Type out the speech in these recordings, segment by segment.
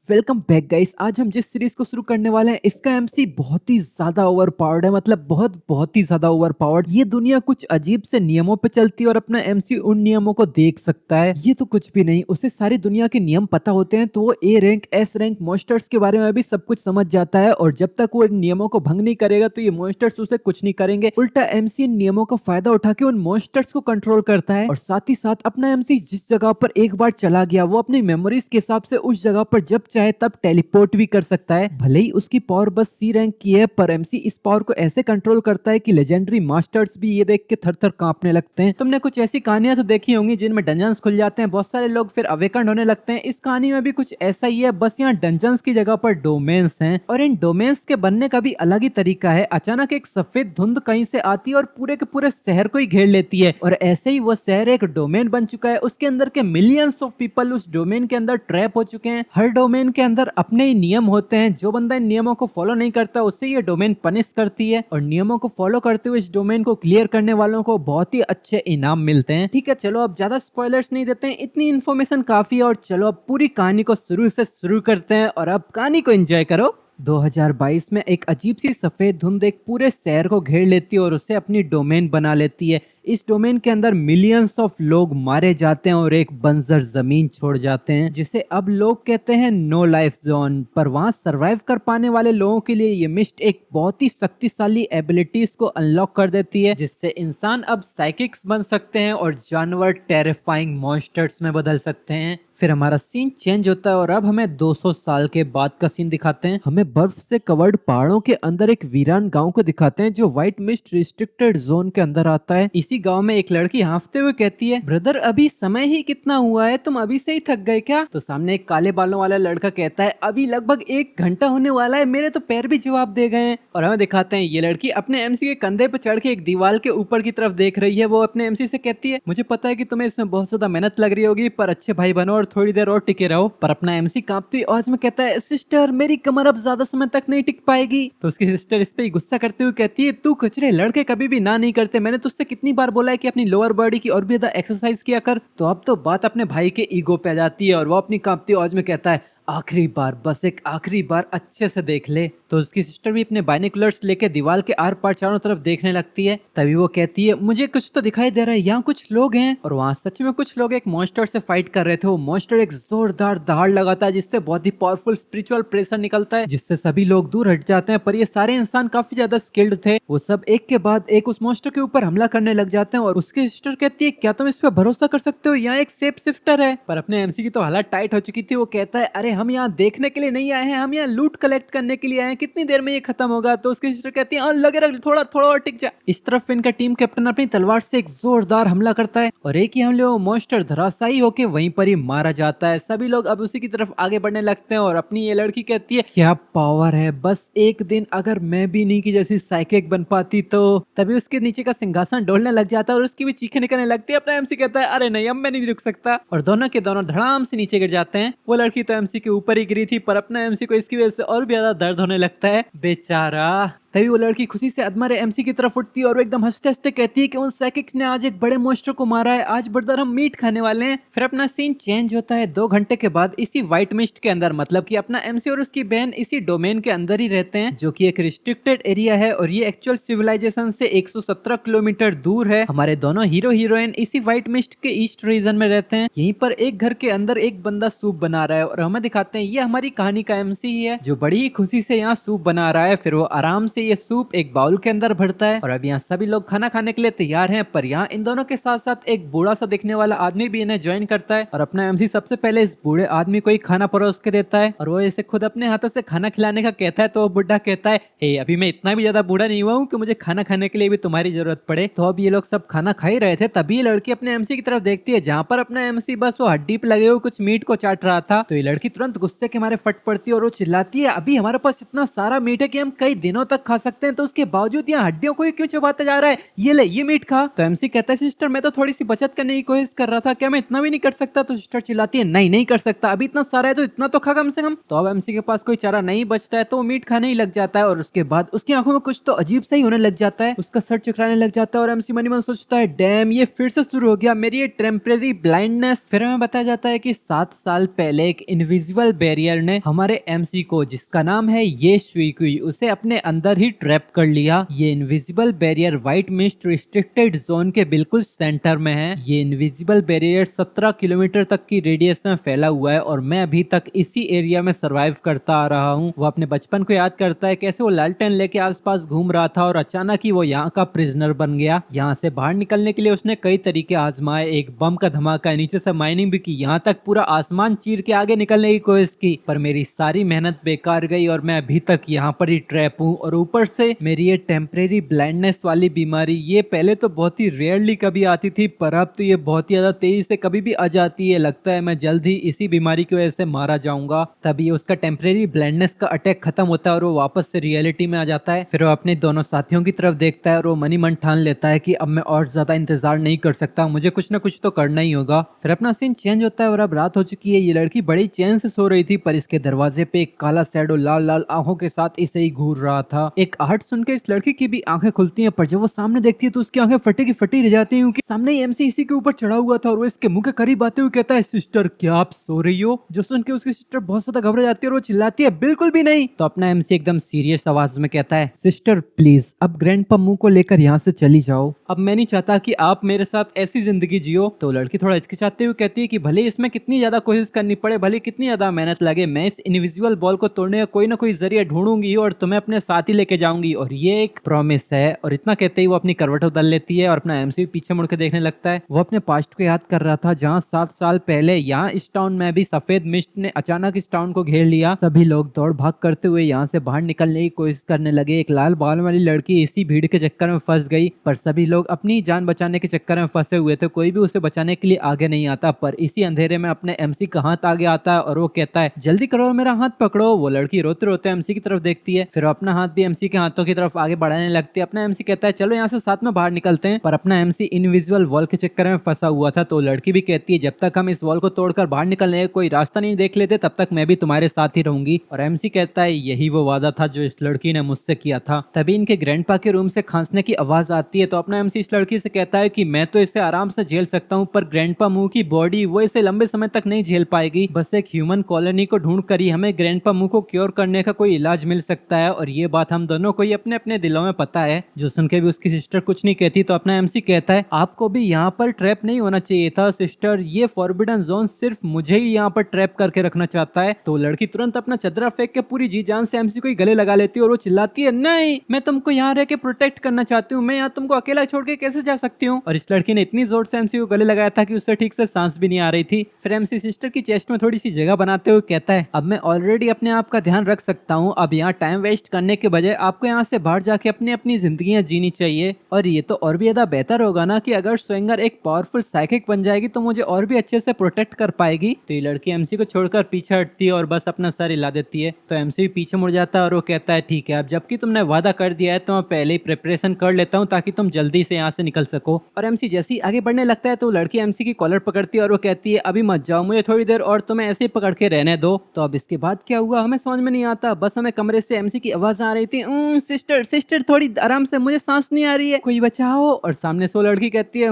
Welcome back guys. आज हम जिस सीरीज को शुरू करने वाले हैं इसका एमसी बहुत ही ज्यादा ओवर पावर्ड है। मतलब बहुत ही ज्यादा ओवर पावर्ड। ये दुनिया कुछ अजीब से नियमों पे चलती है और अपना एमसी उन नियमों को देख सकता है। ये तो कुछ भी नहीं, उसे सारी दुनिया के नियम पता होते हैं तो वो A rank S rank monsters के बारे में भी सब कुछ समझ जाता है। और जब तक वो इन नियमों को भंग नहीं करेगा तो ये मॉन्स्टर्स उसे कुछ नहीं करेंगे। उल्टा एमसी इन नियमों का फायदा उठा के उन मॉन्स्टर्स को कंट्रोल करता है। और साथ ही साथ अपना एमसी जिस जगह पर एक बार चला गया वो अपनी मेमोरीज के हिसाब से उस जगह पर जब चाहे तब टेलीपोर्ट भी कर सकता है। भले ही उसकी पावर बस सी रैंक की है, पर एमसी इस पावर को ऐसे कंट्रोल करता है कि लेजेंडरी मास्टर्स भी ये देख के थर थर कांपने लगते हैं। तुमने कुछ ऐसी कहानियां तो देखी होंगी जिनमें डंजन्स खुल जाते हैं, बहुत सारे लोग फिर अवेकन होने लगते हैं। इस कहानी में भी कुछ ऐसा ही है, बस यहाँ डंजन्स की जगह पर डोमेन्स हैं और इन डोमेन्स के बनने का भी अलग ही तरीका है। अचानक एक सफेद धुंध कहीं से आती है और पूरे के पूरे शहर को ही घेर लेती है और ऐसे ही वो शहर एक डोमेन बन चुका है। उसके अंदर के मिलियंस ऑफ पीपल उस डोमेन के अंदर ट्रैप हो चुके हैं। हर डोमेन के अंदर अपने ही नियम होते हैं। जो बंदा इन नियमों को फॉलो नहीं करता उससे ये डोमेन पनिश करती है और नियमों को फॉलो करते हुए इस डोमेन को क्लियर करने वालों को बहुत ही अच्छे इनाम मिलते हैं। ठीक है, चलो अब ज्यादा स्पॉयलर्स नहीं देते हैं, इतनी इन्फॉर्मेशन काफी है। और चलो अब पूरी कहानी को शुरू से शुरू करते हैं और अब कहानी को एंजॉय करो। 2022 में एक अजीब सी सफेद धुंध एक पूरे शहर को घेर लेती है और उसे अपनी डोमेन बना लेती है। इस डोमेन के अंदर मिलियंस ऑफ लोग मारे जाते हैं और एक बंजर जमीन छोड़ जाते हैं जिसे अब लोग कहते हैं नो लाइफ जोन। पर वहां सरवाइव कर पाने वाले लोगों के लिए ये मिस्ट एक बहुत ही शक्तिशाली एबिलिटीज को अनलॉक कर देती है, जिससे इंसान अब साइकिक्स बन सकते हैं और जानवर टेरिफाइंग मॉन्स्टर्स में बदल सकते हैं। फिर हमारा सीन चेंज होता है और अब हमें 200 साल के बाद का सीन दिखाते हैं। हमें बर्फ से कवर्ड पहाड़ों के अंदर एक वीरान गांव को दिखाते हैं जो व्हाइट मिस्ट रिस्ट्रिक्टेड जोन के अंदर आता है। इसी गांव में एक लड़की हाँफते हुए कहती है, ब्रदर अभी समय ही कितना हुआ है, तुम अभी से ही थक गए क्या? तो सामने एक काले बालों वाला लड़का कहता है, अभी लगभग 1 घंटा होने वाला है, मेरे तो पैर भी जवाब दे गए हैं। और हमें दिखाते हैं ये लड़की अपने एमसी के कंधे पर चढ़ के एक दीवार के ऊपर की तरफ देख रही है। वो अपने एमसी से कहती है, मुझे पता है कि तुम्हें इसमें बहुत ज्यादा मेहनत लग रही होगी, पर अच्छे भाई बनो और थोड़ी देर और टिके रहो। पर अपना एमसी कांपती आवाज में कहता है, सिस्टर मेरी कमर अब ज्यादा समय तक नहीं टिक पाएगी। तो उसकी सिस्टर इस पे गुस्सा करते हुए कहती है, तू कचरे लड़के कभी भी ना नहीं करते, मैंने तुझसे कितनी बार बोला है कि अपनी लोअर बॉडी की और भी ज्यादा एक्सरसाइज किया कर। तो अब तो बात अपने भाई के ईगो पे आ जाती है और वो अपनी कांपती आवाज में कहता है, आखिरी बार, बस एक आखिरी बार अच्छे से देख ले। तो उसकी सिस्टर भी अपने बाइनोकुलर्स लेके दीवार के आर पार चारों तरफ देखने लगती है। तभी वो कहती है, मुझे कुछ तो दिखाई दे रहा है, यहाँ कुछ लोग हैं। और वहाँ सच में कुछ लोग एक मॉन्स्टर से फाइट कर रहे थे। वो मॉन्स्टर एक जोरदार दहाड़ लगाता है जिससे बहुत ही पावरफुल स्पिरिचुअल प्रेशर निकलता है जिससे सभी लोग दूर हट जाते हैं। पर ये सारे इंसान काफी ज्यादा स्किल्ड थे। वो सब एक के बाद एक उस मॉन्स्टर के ऊपर हमला करने लग जाते हैं और उसकी सिस्टर कहती है, क्या तुम इस पे भरोसा कर सकते हो, यहाँ एक सेफ शिफ्टर है। पर अपने एमसी की तो हालत टाइट हो चुकी थी। वो कहता है, अरे हम यहाँ देखने के लिए नहीं आए हैं, हम यहाँ लूट कलेक्ट करने के लिए आए हैं, कितनी देर में ये खत्म होगा? तो उसकी सिस्टर कहती है, हाँ लगे रख, थोड़ा थोड़ा और टिक जा। इस तरफ इनका टीम कैप्टन अपनी तलवार से एक जोरदार हमला करता है और एक ही हमले में मॉन्स्टर धराशायी होके वहीं पर ही मारा जाता है। सभी लोग अब उसी की तरफ आगे बढ़ने लगते हैं और अपनी ये लड़की कहती है, क्या पावर है, बस एक दिन अगर मैं भी नहीं की जैसी साइकिक बन पाती तो। तभी उसके नीचे का सिंहासन डोलने लग जाता है और उसकी भी चीखें निकलने लगती है। अपना एमसी कहता है, अरे नहीं अब मैं नहीं रुक सकता। और दोनों के दोनों धड़ाम से नीचे गिर जाते हैं। वो लड़की तो एमसी के ऊपर ही गिरी थी पर अपना एमसी को इसकी वजह से और भी ज्यादा दर्द होने लगता है, बेचारा। तभी वो लड़की खुशी से अधमरे एमसी की तरफ उठती है और वो एकदम हंसते हंसते कहती है कि उन साइकिक्स ने आज एक बड़े मॉन्स्टर को मारा है, आज ब्रदर हम मीट खाने वाले हैं। फिर अपना सीन चेंज होता है 2 घंटे के बाद इसी व्हाइट मिस्ट के अंदर। मतलब कि अपना एमसी और उसकी बहन इसी डोमेन के अंदर ही रहते हैं जो कि एक रिस्ट्रिक्टेड एरिया है और ये एक्चुअल सिविलाइजेशन से 117 किलोमीटर दूर है। हमारे दोनों हीरो हीरोइन इसी व्हाइट मिस्ट के ईस्ट रीजन में रहते हैं। यहीं पर एक घर के अंदर एक बंदा सूप बना रहा है और हमें दिखाते हैं ये हमारी कहानी का एमसी ही है जो बड़ी ही खुशी से यहाँ सूप बना रहा है। फिर वो आराम से ये सूप एक बाउल के अंदर भरता है और अब यहाँ सभी लोग खाना खाने के लिए तैयार हैं। पर यहाँ इन दोनों के साथ साथ एक बूढ़ा सा दिखने वाला आदमी भी इन्हें ज्वाइन करता है और अपना एमसी सबसे पहले इस बूढ़े आदमी को ही खाना परोस के देता है और वो इसे खुद अपने हाथों से खाना खिलाने का कहता है। तो वो बुढ़ा कहता है, हे अभी मैं इतना भी ज्यादा बूढ़ा नहीं हुआ हूँ कि मुझे खाना खाने के लिए भी तुम्हारी जरूरत पड़े। तो अब ये लोग सब खाना खा ही रहे थे तभी लड़की अपने एमसी की तरफ देखती है जहाँ पर अपना एमसी बस वो हड्डी पे लगे हुए कुछ मीट को चाट रहा था। तो ये लड़की तुरंत गुस्से के मारे फट पड़ती है और वो चिल्लाती है, अभी हमारे पास इतना सारा मीट है कि हम कई दिनों तक खा सकते हैं, तो उसके बावजूद यहाँ हड्डियों को ही क्यों चबाता जा रहा है, ये ले ये मीट खा। तो एमसी कहता है, सिस्टर मैं तो थोड़ी सी बचत करने की कोशिश कर रहा था, क्या मैं इतना भी नहीं कर सकता? तो सिस्टर चिल्लाती है, नहीं नहीं कर सकता, अभी इतना सारा है तो इतना तो खा कम से कम। तो अब एमसी के पास कोई चारा नहीं बचता है तो वो मीट खाने ही लग जाता है और उसके बाद उसकी आंखों में कुछ तो अजीब सा ही होने लग जाता है, उसका सर चकराने लग जाता है और एमसी मनी मन सोचता है, डैम ये फिर से शुरू हो गया मेरी ये टेम्परेरी ब्लाइंडनेस। फिर हमें बताया जाता है कि 7 साल पहले एक इनविजिबल इनविजिबल बैरियर ने हमारे एमसी को, जिसका नाम है ये शुइकुई, उसे अपने अंदर ही ट्रैप कर लिया। ये invisible barrier white mist restricted zone के बिल्कुल सेंटर में है। ये इनविजिबल बैरियर 17 किलोमीटर तक की रेडियस में फैला हुआ है और मैं अभी तक इसी एरिया में सरवाइव करता आ रहा हूँ। वो अपने बचपन को याद करता है, कैसे वो लालटेन लेके आसपास घूम रहा था और अचानक ही वो यहाँ का प्रिजनर बन गया। यहाँ से बाहर निकलने के लिए उसने कई तरीके आजमाए, एक बम का धमाका, नीचे से माइनिंग भी की, यहाँ तक पूरा आसमान चीर के आगे निकलने की कोशिश की, पर मेरी सारी मेहनत बेकार गई और मैं अभी तक यहाँ पर ही ट्रैप हूँ। और ऊपर से मेरी ये टेम्परेरी ब्लाइंडनेस वाली बीमारी, ये पहले तो बहुत ही रेयरली कभी आती थी, पर अब तो ये बहुत ही ज्यादा तेजी से कभी भी आ जाती है। लगता है मैं जल्द ही इसी बीमारी की वजह से मारा जाऊंगा। तभी उसका टेम्परेरी ब्लाइंडनेस का अटैक खत्म होता है और वो वापस से रियलिटी में आ जाता है। फिर वो अपने दोनों साथियों की तरफ देखता है और वो मनी मन ठान लेता है कि अब मैं और ज्यादा इंतजार नहीं कर सकता, मुझे कुछ ना कुछ तो करना ही होगा। फिर अपना सीन चेंज होता है और अब रात हो चुकी है। ये लड़की बड़ी चैन से सो रही थी, पर इसके दरवाजे पे एक काला शैडो लाल लाल आंखों के साथ इसे ही घूर रहा था। एक आहट सुन के इस लड़की की भी आंखें खुलती हैं, पर जब वो सामने देखती है तो उसकी आंखें फटी की फटी रह जाती हैं, क्योंकि सामने ही एमसी इसी के ऊपर चढ़ा हुआ था और वो इसके मुंह के करीब आते हुए कहता है, सिस्टर क्या आप सो रही हो? जो सुन के उसकी सिस्टर बहुत ज्यादा घबरा जाती है और वो चिल्लाती है, बिल्कुल भी नहीं। तो अपना एमसी एकदम सीरियस आवाज में कहता है, सिस्टर प्लीज अब ग्रैंडपा मुंह को लेकर यहाँ से चली जाओ, अब मैं नहीं चाहता कि आप मेरे साथ ऐसी जिंदगी जियो। तो लड़की थोड़ा हिचकिचाते हुए कहती है कि भले इसमें कितनी ज्यादा कोशिश करनी पड़े, भले कितनी ज्यादा मेहनत लगे, मैं इस इनविजिबल बॉल को तोड़ने का कोई ना कोई जरिया ढूंढूंगी और तुम्हें अपने साथ ही लेके जाऊंगी, और ये एक प्रॉमिस है। और इतना कहते ही वो अपनी करवट बदल लेती है और अपना एमसी पीछे मुड़ के देखने लगता है। वो अपने पास्ट को याद कर रहा था, जहाँ 7 साल पहले यहाँ इस टाउन में भी सफेद मिस्ट ने अचानक इस टाउन को घेर लिया। सभी लोग दौड़ भाग करते हुए यहाँ से बाहर निकलने की कोशिश करने लगे। एक लाल बाल वाली लड़की इसी भीड़ के चक्कर में फंस गई, पर सभी लोग अपनी जान बचाने के चक्कर में फंसे हुए थे, कोई भी उसे बचाने के लिए आगे नहीं आता। पर इसी अंधेरे में अपने एमसी का हाथ आगे आता है और वो कहता है, जल्दी करो मेरा हाथ पकड़ो। वो लड़की रोते रोते एमसी की तरफ देखती है, फिर वो अपना हाथ भी एमसी के हाथों की तरफ आगे बढ़ाने लगती है। अपना एमसी कहता है, चलो यहाँ से साथ में बाहर निकलते हैं, पर अपना एमसी इनविजिबल वॉल के चक्कर में फंसा हुआ था। तो लड़की भी कहती है, जब तक हम इस वॉल को तोड़कर बाहर निकलने का कोई रास्ता नहीं देख लेते, तब तक मैं भी तुम्हारे साथ ही रहूंगी। और एमसी कहता है, यही वो वादा था जो इस लड़की ने मुझसे किया था। तभी इनके ग्रैंडपा के रूम से खांसने की आवाज आती है। तो अपना एमसी इस लड़की से कहता है कि मैं तो इसे आराम से झेल सकता हूँ, पर ग्रैंडपा मुंह की बॉडी वो इसे लंबे समय तक नहीं झेल पाएगी। बस एक ह्यूमन कॉलोनी को ढूंढ कर ही हमें ग्रैंडपा मुंह को क्योर करने का कोई इलाज मिल सकता है, और ये बात हम दोनों को ही अपने अपने दिलों में पता है। जो सुन के भी उसकी सिस्टर कुछ नहीं कहती। तो अपना एमसी कहता है, आपको भी यहाँ पर ट्रैप नहीं होना चाहिए था सिस्टर, ये फॉरबिडन जोन सिर्फ मुझे ही यहाँ पर ट्रैप करके रखना चाहता है। तो लड़की तुरंत अपना चदरा फेंक के पूरी जी जान से एमसी को गले लगा लेती है और वो चिल्लाती है, नहीं मैं तुमको यहाँ रह के प्रोटेक्ट करना चाहती हूँ, मैं यहाँ तुमको अकेला छोड़ के कैसे जा सकती हूँ। और इस लड़की ने इतनी जोर से एमसी को गले लगाया था कि उससे ठीक से सांस भी नहीं आ रही थी। फिर एमसी सिस्टर की चेस्ट में थोड़ी सी जगह बनाते हुए कहता है, अब मैं ऑलरेडी अपने आप का ध्यान रख सकता हूँ, अब यहाँ टाइम वेस्ट करने के बजाय आपको यहाँ से बाहर जाके अपनी अपनी जिंदगियां जीनी चाहिए। और ये तो और भी ज्यादा बेहतर होगा ना कि अगर स्विंगर एक पावरफुल साइकिक बन जाएगी तो मुझे और भी अच्छे से प्रोटेक्ट कर पाएगी। तो ये लड़की एमसी को छोड़कर पीछे हटती है और बस अपना सर हिला देती है। तो एमसी भी पीछे मुड़ जाता है और वो कहता है, ठीक है अब जबकि तुमने वादा कर दिया है तो मैं पहले ही प्रिपरेशन कर लेता हूँ ताकि तुम जल्दी से यहाँ से निकल सको। और एमसी जैसे ही आगे बढ़ने लगता है तो लड़की एमसी की कॉलर पकड़ती है और वो कहती है, अभी मत जाओ, मुझे थोड़ी देर और तुम्हें ऐसे ही पकड़ के रहने दो। तो अब इसके बाद क्या हुआ हमें समझ में नहीं आता, बस हमें कमरे से एमसी की आवाज आ रही थी, सिस्टर सिस्टर थोड़ी आराम से, मुझे सांस नहीं आ रही है, कोई बचाओ। और सामने से वो लड़की कहती है,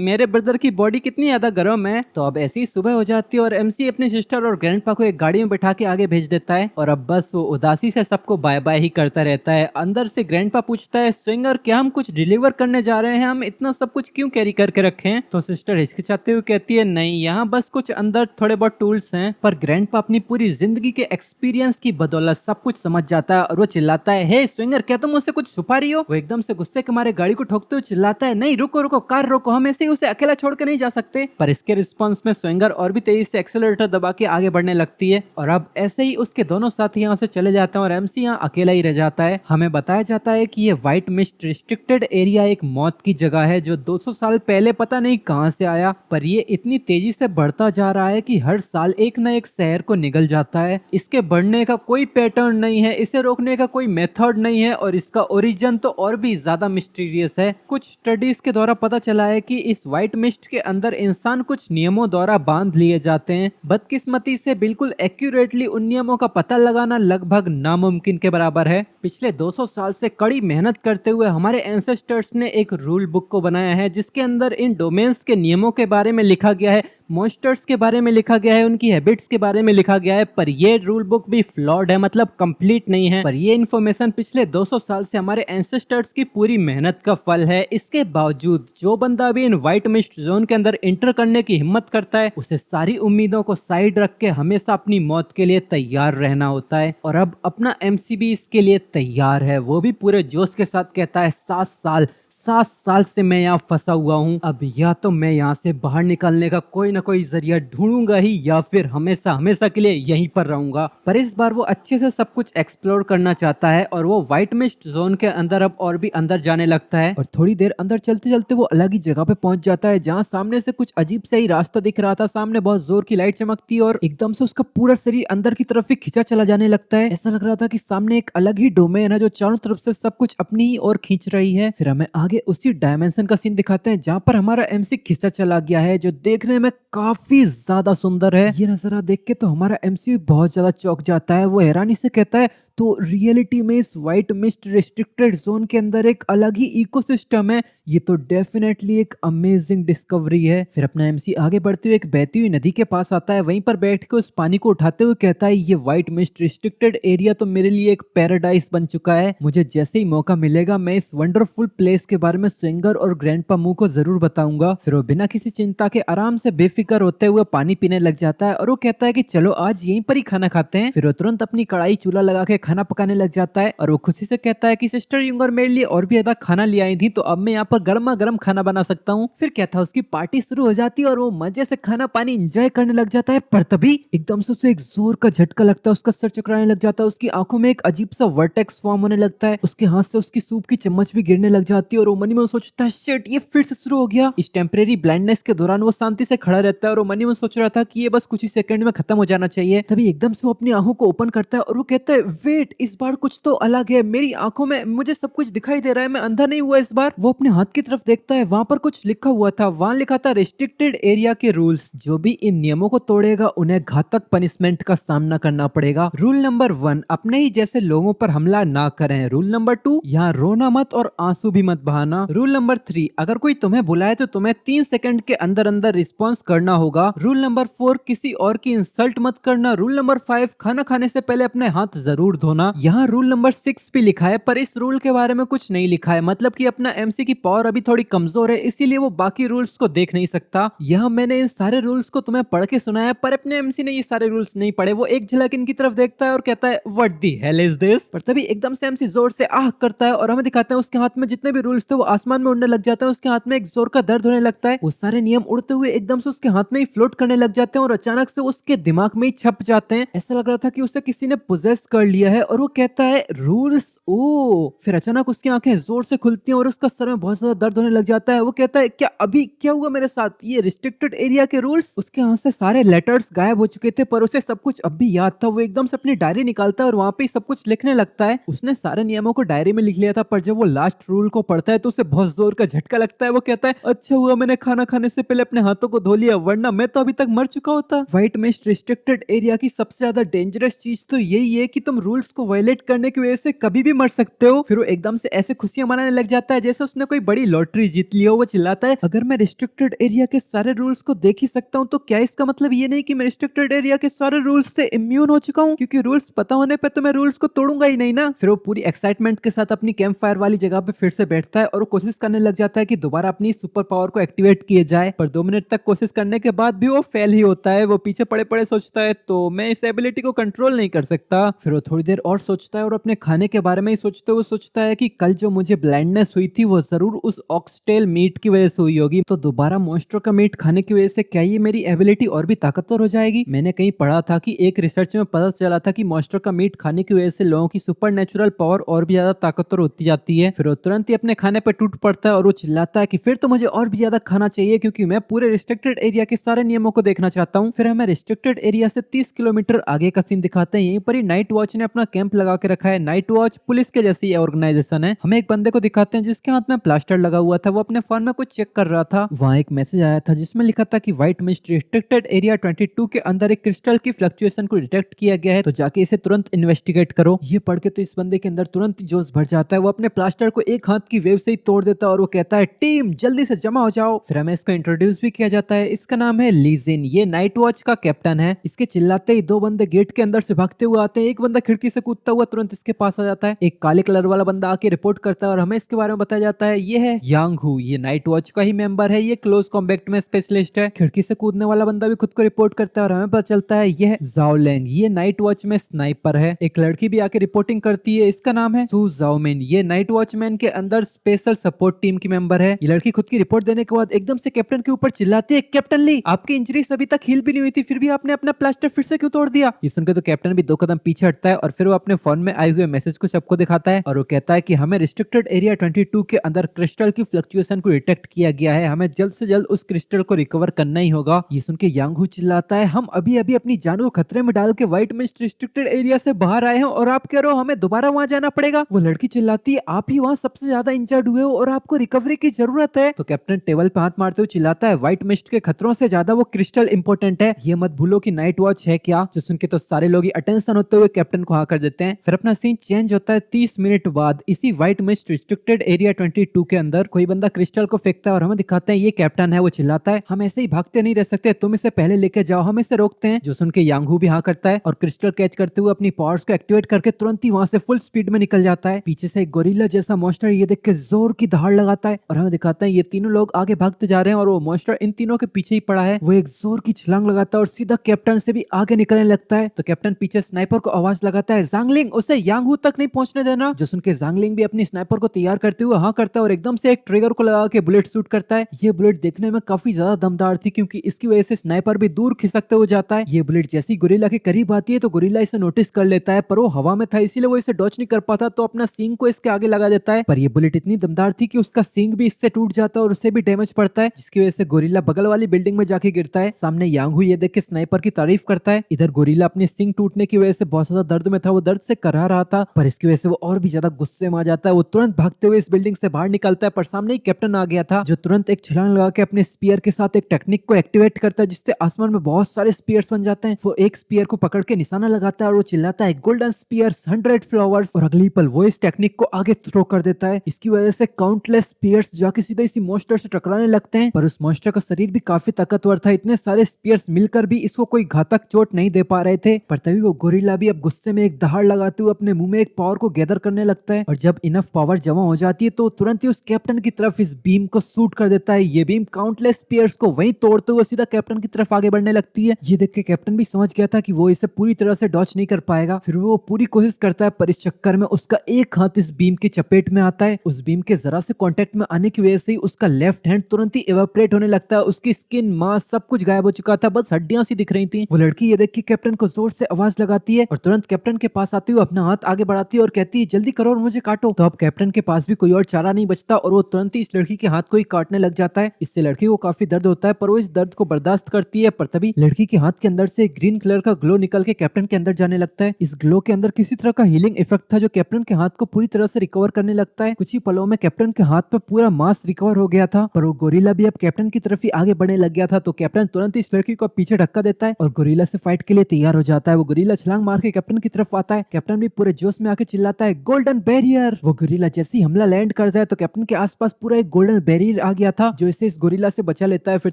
मेरे ब्रदर की बॉडी कितनी ज्यादा गर्म है। तो अब ऐसी सुबह हो जाती है और एमसी अपने सिस्टर और ग्रैंडपा को एक गाड़ी में बैठा के आगे भेज देता है और अब बस वो उदासी से सबको बाय बाय ही करता रहता है। अंदर से ग्रैंडपा पूछता है, स्विंगर क्या हम कुछ डिलीवर करने जा रहे हैं, हम इतना सब कुछ क्यों कैरी करके रखे हैं। तो सिस्टर हिचकिचाते हुए कहती है, नहीं यहाँ बस कुछ अंदर थोड़े बहुत टूल्स हैं। पर ग्रैंडपा अपनी पूरी जिंदगी के एक्सपीरियंस की बदौलत सब कुछ समझ जाता है और वो चिल्लाता है, हे स्विंगर क्या तुम मुझसे कुछ छुपा रही हो। वो एकदम से गुस्से के मारे गाड़ी को ठोकते हुए चिल्लाता है, नहीं रुको रुको, कार रोको, हम ऐसे ही उसे अकेला छोड़ के नहीं जा सकते। पर इसके रिस्पॉन्स में स्विंगर और भी तेजी से एक्सेलरेटर दबा के आगे बढ़ने लगती है और अब ऐसे ही उसके दोनों साथी यहाँ से चले जाते हैं और एमसी यहाँ अकेला ही रह जाता है। हमें बताया जाता है कि ये व्हाइट मिस्ट रिस्ट्रिक्टेड एरिया एक मौत की जगह है जो 200 साल पहले पता नहीं कहां से आया, पर ये इतनी तेजी से बढ़ता जा रहा है कि हर साल एक न एक शहर को निगल जाता है। इसके बढ़ने का कोई पैटर्न नहीं है, इसे रोकने का कोई मेथड नहीं है और इसका ओरिजिन तो और भी ज्यादा मिस्टीरियस है। कुछ स्टडीज के द्वारा पता चला है कि इस व्हाइट मिस्ट के अंदर इंसान कुछ नियमों द्वारा बांध लिए जाते हैं। बदकिस्मती से बिल्कुल एक्यूरेटली उन नियमों का पता लगाना लगभग नामुमकिन के बराबर है। पिछले 200 साल से कड़ी मेहनत करते हुए हमारे एंसेस्टर्स ने एक रूल बुक को बनाया है जिसके अंदर इन डोमेन्स के नियमों के बारे में लिखा गया है, मॉन्स्टर्स के बारे में लिखा गया है, उनकी हैबिट्स के बारे में लिखा गया है, पर ये रूल बुक भी फ्लॉड है, मतलब कंप्लीट नहीं है। पर ये इन्फॉर्मेशन पिछले 200 साल से हमारे एंसेस्टर्स की पूरी मेहनत का फल है। इसके बावजूद जो बंदा भी इन व्हाइट मिस्ट जोन के अंदर इंटर करने की हिम्मत करता है, उसे सारी उम्मीदों को साइड रख के हमेशा अपनी मौत के लिए तैयार रहना होता है। और अब अपना एमसी भी इसके लिए तैयार है। वो भी पूरे जोश के साथ कहता है 7 साल से मैं यहाँ फंसा हुआ हूँ। अब या तो मैं यहाँ से बाहर निकलने का कोई ना कोई जरिया ढूंढूंगा ही, या फिर हमेशा हमेशा के लिए यहीं पर रहूंगा। पर इस बार वो अच्छे से सब कुछ एक्सप्लोर करना चाहता है और वो व्हाइट मिस्ट जोन के अंदर अब और भी अंदर जाने लगता है। और थोड़ी देर अंदर चलते चलते वो अलग ही जगह पे पहुंच जाता है, जहाँ सामने से कुछ अजीब सा ही रास्ता दिख रहा था। सामने बहुत जोर की लाइट चमकती और एकदम से उसका पूरा शरीर अंदर की तरफ ही खींचा चला जाने लगता है। ऐसा लग रहा था कि सामने एक अलग ही डोमेन है जो चारों तरफ से सब कुछ अपनी ही ओर खींच रही है। फिर हमें आगे उसी डायमेंशन का सीन दिखाते हैं, जहाँ पर हमारा एमसी खिंचा चला गया है, जो देखने में काफी ज्यादा सुंदर है। ये नजारा देख के तो हमारा एमसी बहुत ज्यादा चौंक जाता है। वो हैरानी से कहता है, तो रियलिटी में इस व्हाइट मिस्ट रिस्ट्रिक्टेड जोन के अंदर एक अलग ही इकोसिस्टम है। ये तो डेफिनेटली एक अमेजिंग डिस्कवरी है। फिर अपना एमसी आगे बढ़ते हुए एक बहती हुई नदी के पास आता है। वहीं पर बैठ के उस पानी को उठाते हुए कहता है, ये व्हाइट मिस्ट रिस्ट्रिक्टेड एरिया तो मेरे लिए एक पैराडाइज बन चुका है। मुझे जैसे ही मौका मिलेगा मैं इस वंडरफुल प्लेस के बारे में स्विंगर और ग्रैंडपा मू को जरूर बताऊंगा। फिर वो बिना किसी चिंता के आराम से बेफिक्र होते हुए पानी पीने लग जाता है और वो कहता है कि चलो आज यहीं पर ही खाना खाते हैं। फिर वो तुरंत अपनी कढ़ाई चूल्हा लगा के खाना पकाने लग जाता है और वो खुशी से कहता है कि सिस्टर युंगर मेरे लिए और भी ज्यादा खाना ले आई थी, तो अब मैं यहाँ पर गर्मा गर्म खाना बना सकता हूँ। फिर क्या था, उसकी पार्टी शुरू हो जाती है और वो मजे से खाना पानी एंजॉय करने लग जाता है। पर तभी एकदम से उसे एक जोर का झटका लगता है, उसका सर चकराने लग जाता है, उसकी आंखों में एक अजीब सा वर्टेक्स फॉर्म होने लगता है, उसके हाथ से उसकी सूप की चम्मच भी गिरने लग जाती है और वो मनी में सोचता है, शिट ये फिर से शुरू हो गया। इस टेम्परेरी ब्लाइंडनेस के दौरान वो शांति से खड़ा रहता है और वो मनी में सोच रहा था कि ये बस कुछ ही सेकंड में खत्म हो जाना चाहिए। तभी एकदम से वो अपनी आंखों को ओपन करता है और वो कहता है, वेट, इस बार कुछ तो अलग है। मेरी आंखों में मुझे सब कुछ दिखाई दे रहा है, मैं अंधा नहीं हुआ इस बार। वो अपने हाथ की तरफ देखता है, वहां पर कुछ लिखा हुआ था। वहां लिखा था रिस्ट्रिक्टेड एरिया के रूल्स। जो भी इन नियमों को तोड़ेगा उन्हें घातक पनिशमेंट का सामना करना पड़ेगा। रूल नंबर 1, अपने ही जैसे लोगों पर हमला ना करें। रूल नंबर 2, यहाँ रोना मत और आंसू भी मत बहाना। रूल नंबर 3, अगर कोई तुम्हें बुलाए तो तुम्हें 3 सेकंड के अंदर अंदर रिस्पॉन्स करना होगा। रूल नंबर 4, किसी और की इंसल्ट मत करना। रूल नंबर 5, खाना खाने से पहले अपने हाथ जरूर धोना। यहाँ रूल नंबर 6 भी लिखा है, पर इस रूल के बारे में कुछ नहीं लिखा है। मतलब कि अपना एमसी की पावर अभी थोड़ी कमजोर है, इसीलिए वो बाकी रूल्स को देख नहीं सकता। यहाँ मैंने इन सारे रूल्स को तुम्हें पढ़ के सुनाया, पर अपने एमसी ने ये सारे रूल्स नहीं पढ़े। वो एक झलक इनकी तरफ देखता है और कहता है, what the hell is this. पर तभी एकदम से एमसी जोर से आह करता है और हमें दिखाते हैं उसके हाथ में जितने भी रूल्स थे वो आसमान में उड़ने लग जाते हैं। उसके हाथ में एक जोर का दर्द होने लगता है। वो सारे नियम उड़ते हुए एकदम से उसके हाथ में ही फ्लोट करने लग जाते हैं और अचानक से उसके दिमाग में ही छप जाते हैं। ऐसा लग रहा था कि उसे किसी ने पोजेस कर लिया है और वो कहता है, रूल्स, ओ। फिर अचानक उसकी आंखें जोर से खुलती हैं और उसका सर में बहुत ज्यादा दर्द होने लग जाता है। वो कहता है, क्या अभी क्या हुआ मेरे साथ, ये रिस्ट्रिक्टेड एरिया के रूल्स। उसके हाथ से सारे लेटर्स गायब हो चुके थे, पर उसे सब कुछ अब भी याद था। वो एकदम से अपनी डायरी निकालता है और वहां पे सब कुछ लिखने लगता है। उसने सारे नियमों को डायरी में लिख लिया था, पर जब वो लास्ट रूल को पढ़ता है तो उसे बहुत जोर का झटका लगता है। वो कहता है, अच्छा हुआ मैंने खाना खाने से पहले अपने हाथों को धो लिया, वरना मैं तो अभी तक मर चुका होता। व्हाइट मिस्ट रिस्ट्रिक्टेड एरिया की सबसे ज्यादा डेंजरस चीज तो यही है कि तुम रूल्स को वायलेट करने की वजह से कभी भी मर सकते हो। फिर वो एकदम से ऐसे खुशियां मनाने लग जाता है जैसे उसने कोई बड़ी लॉटरी जीत ली हो। वो चिल्लाता है, अगर मैं रिस्ट्रिक्टेड एरिया के सारे रूल्स को देख ही सकता हूँ तो क्या इसका मतलब ये नहीं कि मैं रिस्ट्रिक्टेड एरिया के सारे रूल्स से इम्यून हो चुका हूँ? क्योंकि रूल्स पता होने पे तो मैं रूल्स को तोड़ूंगा ही नहीं ना। फिर वो पूरी एक्साइटमेंट के साथ अपनी कैंप फायर वाली जगह पे फिर से बैठता है और वो कोशिश करने लग जाता है कि दोबारा अपनी सुपर पावर को एक्टिवेट किए जाए। पर 2 मिनट तक कोशिश करने के बाद भी वो फेल ही होता है। वो पीछे पड़े पड़े सोचता है, तो मैं इस एबिलिटी को कंट्रोल नहीं कर सकता। फिर वो थोड़ी देर और सोचता है और अपने खाने के बारे में ही सोचते हुए सोचता है कि कल जो मुझे ब्लाइंडनेस हुई थी वो जरूर उस ऑक्सटेल मीट की वजह से हुई होगी। तो दोबारा मॉन्स्टर का मीट खाने की वजह से क्या ये मेरी एबिलिटी और भी ताकतवर हो जाएगी? मैंने कहीं पढ़ा था कि एक रिसर्च में पता चला था कि मॉन्स्टर का मीट खाने की वजह से लोगों की सुपर नेचुरल पावर और भी ज्यादा ताकतवर होती जाती है। फिर वो तुरंत ही अपने खाने पर टूट पड़ता है और वो चिल्लाता है कि फिर तो मुझे और भी ज्यादा खाना चाहिए, क्योंकि मैं पूरे रिस्ट्रिक्टेड एरिया के सारे नियमों को देखना चाहता हूँ। फिर हमें रिस्ट्रिक्टेड एरिया से 30 किलोमीटर आगे का सीन दिखाते हैं। यहीं पर ही नाइट वॉच ने अपना कैंप लगा के रखा है। नाइट वॉच पुलिस पुलिस के जैसी ऑर्गेनाइजेशन है। हमें एक बंदे को दिखाते हैं जिसके हाथ में प्लास्टर लगा हुआ था, वो अपने फोन में कुछ चेक कर रहा था। वहाँ एक मैसेज आया था जिसमें लिखा था कि व्हाइट मिस्ट रिस्ट्रिक्टेड एरिया 22 के अंदर एक क्रिस्टल की फ्लक्चुएशन को डिटेक्ट किया गया है, तो जाके इसे तुरंत इन्वेस्टिगेट करो। ये पढ़ के तो इस बंदे के अंदर तुरंत जोश भर जाता है। वो अपने प्लास्टर को एक हाथ की वेव से ही तोड़ देता है और वो कहता है टीम जल्दी से जमा हो जाओ। फिर हमें इसको इंट्रोड्यूस भी किया जाता है। इसका नाम है लीजिन, ये नाइट वॉच का कैप्टन है। इसके चिल्लाते ही दो बंदे गेट के अंदर से भागते हुए आते हैं। एक बंदा खिड़की से कूदता हुआ तुरंत इसके पास आ जाता है। एक काले कलर वाला बंदा आके रिपोर्ट करता है और हमें इसके बारे में बताया जाता है ये है यांग हु, ये नाइट वॉच का ही मेंबर है, ये क्लोज कॉम्बैट में स्पेशलिस्ट है। खिड़की से कूदने वाला बंदा भी खुद को रिपोर्ट करता है और हमें पता चलता है ये है जाओलेंग, ये नाइट वॉच में स्नाइपर है। एक लड़की भी आके रिपोर्टिंग करती है, इसका नाम है सू जाओमिन, ये नाइट वॉचमैन के अंदर स्पेशल सपोर्ट टीम की मेंबर है। ये लड़की खुद की रिपोर्ट देने के बाद एकदम से कैप्टन के ऊपर चिल्लाती है कैप्टन ली, आपकी इंजरी अभी तक हील भी नहीं हुई थी, फिर भी आपने अपना प्लास्टर फिर से क्यों तोड़ दिया। ये सुनकर तो कैप्टन भी 2 कदम पीछे हटता है और फिर वो अपने फोन में आए हुए मैसेज को सबको दिखाता है और वो कहता है कि हमें रिस्ट्रिक्टेड एरिया 22 के अंदर क्रिस्टल की फ्लक्चुएशन को डिटेक्ट किया गया है, हमें जल्द से जल्द उस क्रिस्टल को रिकवर करना ही होगा। ये सुन के यांग हु चिल्लाता है हम अभी अभी अपनी जान को खतरे में डाल के व्हाइट मिस्ट रिस्ट्रिक्टेड एरिया से बाहर आए हैं और आप कह रहे हो हमें दोबारा वहां जाना पड़ेगा। वो लड़की चिल्लाती है आप ही वहां सबसे ज्यादा इंजर्ड हुए हो और आपको रिकवरी की जरूरत है। तो कैप्टन टेबल पे हाथ मारते हुए चिल्लाता है व्हाइट मिस्ट के खतरों से ज्यादा वो क्रिस्टल इंपॉर्टेंट है, ये मत भूलो कि नाइट वॉच है क्या। जो सुन के तो सारे लोग अटेंशन होते हुए कैप्टन को हाँ कर देते हैं। फिर अपना सीन चेंज होता है 30 मिनट बाद। इसी व्हाइट मिस्ट रिस्ट्रिक्टेड एरिया 22 के अंदर कोई बंदा क्रिस्टल को फेंकता है और हमें दिखाते हैं ये कैप्टन है। वो चिल्लाता है हम ऐसे ही भागते नहीं रह सकते, तुम इसे पहले लेके जाओ, हम इसे रोकते हैं। जो सुन के यांग हु भी हाँ करता है और क्रिस्टल कैच करते हुए अपनी पावर्स को एक्टिवेट करके तुरंत ही वहां से फुल स्पीड में निकल जाता है। पीछे से एक गोरिल्ला जैसा मॉन्स्टर ये देख के जोर की दहाड़ लगाता है और हमें दिखाता है ये तीनों लोग आगे भागते जा रहे हैं और वो मॉन्स्टर इन तीनों के पीछे ही पड़ा है। वो एक जोर की छलांग लगाता है और सीधा कैप्टन से भी आगे निकलने लगता है। तो कैप्टन पीछे स्नाइपर को आवाज लगाता है जांगलिंग उसे यांग हु तक नहीं पहुंचने देना। जो सुन के जांगलिंग भी अपनी स्नाइपर को तैयार करते हुए हाँ करता है और एकदम से एक ट्रिगर को लगा के बुलेट शूट करता है। ये बुलेट देखने में काफी ज्यादा दमदार थी क्योंकि इसकी वजह से स्नाइपर भी दूर खिसकते हुए जाता है। ये बुलेट जैसी गोरिल्ला के करीब आती है तो गोरिल्ला इसे नोटिस कर लेता है, पर वो हवा में था इसीलिए वो इसे डॉच नहीं कर पाता, तो अपना सींग को इसके आगे लगा देता है। पर ये बुलेट इतनी दमदार थी कि उसका सींग भी इससे टूट जाता है और उसे भी डैमेज पड़ता है, जिसकी वजह से गोरिल्ला बगल वाली बिल्डिंग में जाके गिरता है। सामने यांग हु ये देख के स्नाइपर की तारीफ करता है। इधर गोरिल्ला अपनी सींग टूटने की वजह से बहुत ज्यादा दर्द में था, वो दर्द से कराह रहा था, पर इसकी वजह से वो और भी ज्यादा गुस्से में आ जाता है। वो तुरंत भागते हुए इस बिल्डिंग से बाहर निकलता है, पर सामने ही कैप्टन आ गया था जो तुरंत एक छलांग लगा के अपने स्पीयर के साथ एक टेक्निक को एक्टिवेट करता है जिससे आसमान में बहुत सारे स्पीयर्स बन जाते हैं। वो एक स्पीयर को पकड़ के निशाना लगाता है और वो चिल्लाता है गोल्डन स्पीयर्स 100 फ्लावर्स, और अगली पल वो इस टेक्निक को आगे थ्रो कर देता है। इसकी वजह से काउंटलेस स्पीयर्स जाके सीधे इसी मॉन्स्टर से टकराने लगते हैं, पर उस मॉन्स्टर का शरीर भी काफी ताकतवर था, इतने सारे स्पीयर्स मिलकर भी इसको कोई घातक चोट नहीं दे पा रहे थे। पर तभी वो गोरिल्ला भी अब गुस्से में एक दहाड़ लगाते हुए अपने मुंह में एक पावर को गैदर करने लगता है और जब इनफ पावर जमा हो जाती है तो तुरंत ही उस कैप्टन की तरफ इस बीम को शूट कर देता है। ये बीम काउंटलेस स्पीयर्स को वहीं तोड़ते हुए सीधा कैप्टन की तरफ आगे बढ़ने लगती है। ये देख के कैप्टन भी समझ गया था कि वो इसे पूरी तरह से डॉच नहीं कर पाएगा, फिर वो पूरी कोशिश करता है, पर इस चक्कर में उसका एक हाथ इस बीम की चपेट में आता है। उस बीम के जरा से कांटेक्ट में आने की वजह से ही उसका लेफ्ट हैंड तुरंत ही एवापोरेट होने लगता है। उसकी स्किन, मांस सब कुछ गायब हो चुका था, बस हड्डियां सी दिख रही थी। वो लड़की ये देख के कैप्टन को जोर से आवाज लगाती है और तुरंत कैप्टन के पास आती हुई अपना हाथ आगे बढ़ाती है और कहती है जल्दी करो और मुझे काटो। तो अब कैप्टन के पास भी कोई और चारा नहीं बचता और वो तुरंत ही इस लड़की के हाथ को ही काटने लग जाता है। इससे लड़की को काफी दर्द होता है, पर वो इस दर्द को बर्दाश्त करती है। पर तभी लड़की के हाथ के अंदर से ग्रीन कलर का ग्लो निकल के कैप्टन के अंदर जाने लगता है। इस ग्लो के अंदर किसी तरह का हीलिंग इफेक्ट था जो कैप्टन के हाथ को पूरी तरह से रिकवर करने लगता है। कुछ ही पलों में कैप्टन के हाथ पे पूरा मांस रिकवर हो गया था, पर वो गोरिल्ला भी अब कैप्टन की तरफ ही आगे बढ़ने लग गया था। तो कैप्टन तुरंत इस लड़की को पीछे धक्का देता है और गोरिल्ला से फाइट के लिए तैयार हो जाता है। वो गोरिल्ला छलांग मार के कैप्टन की तरफ आता है। कैप्टन भी पूरे जोश में आके चिल्लाता है गोल्डन बैरियर। वो गोरिल्ला जैसे ही हमला लैंड करता है तो कैप्टन के आसपास पूरा एक गोल्डन बैरियर आ गया था जो इसे इस गोरिल्ला से बचा लेता है। फिर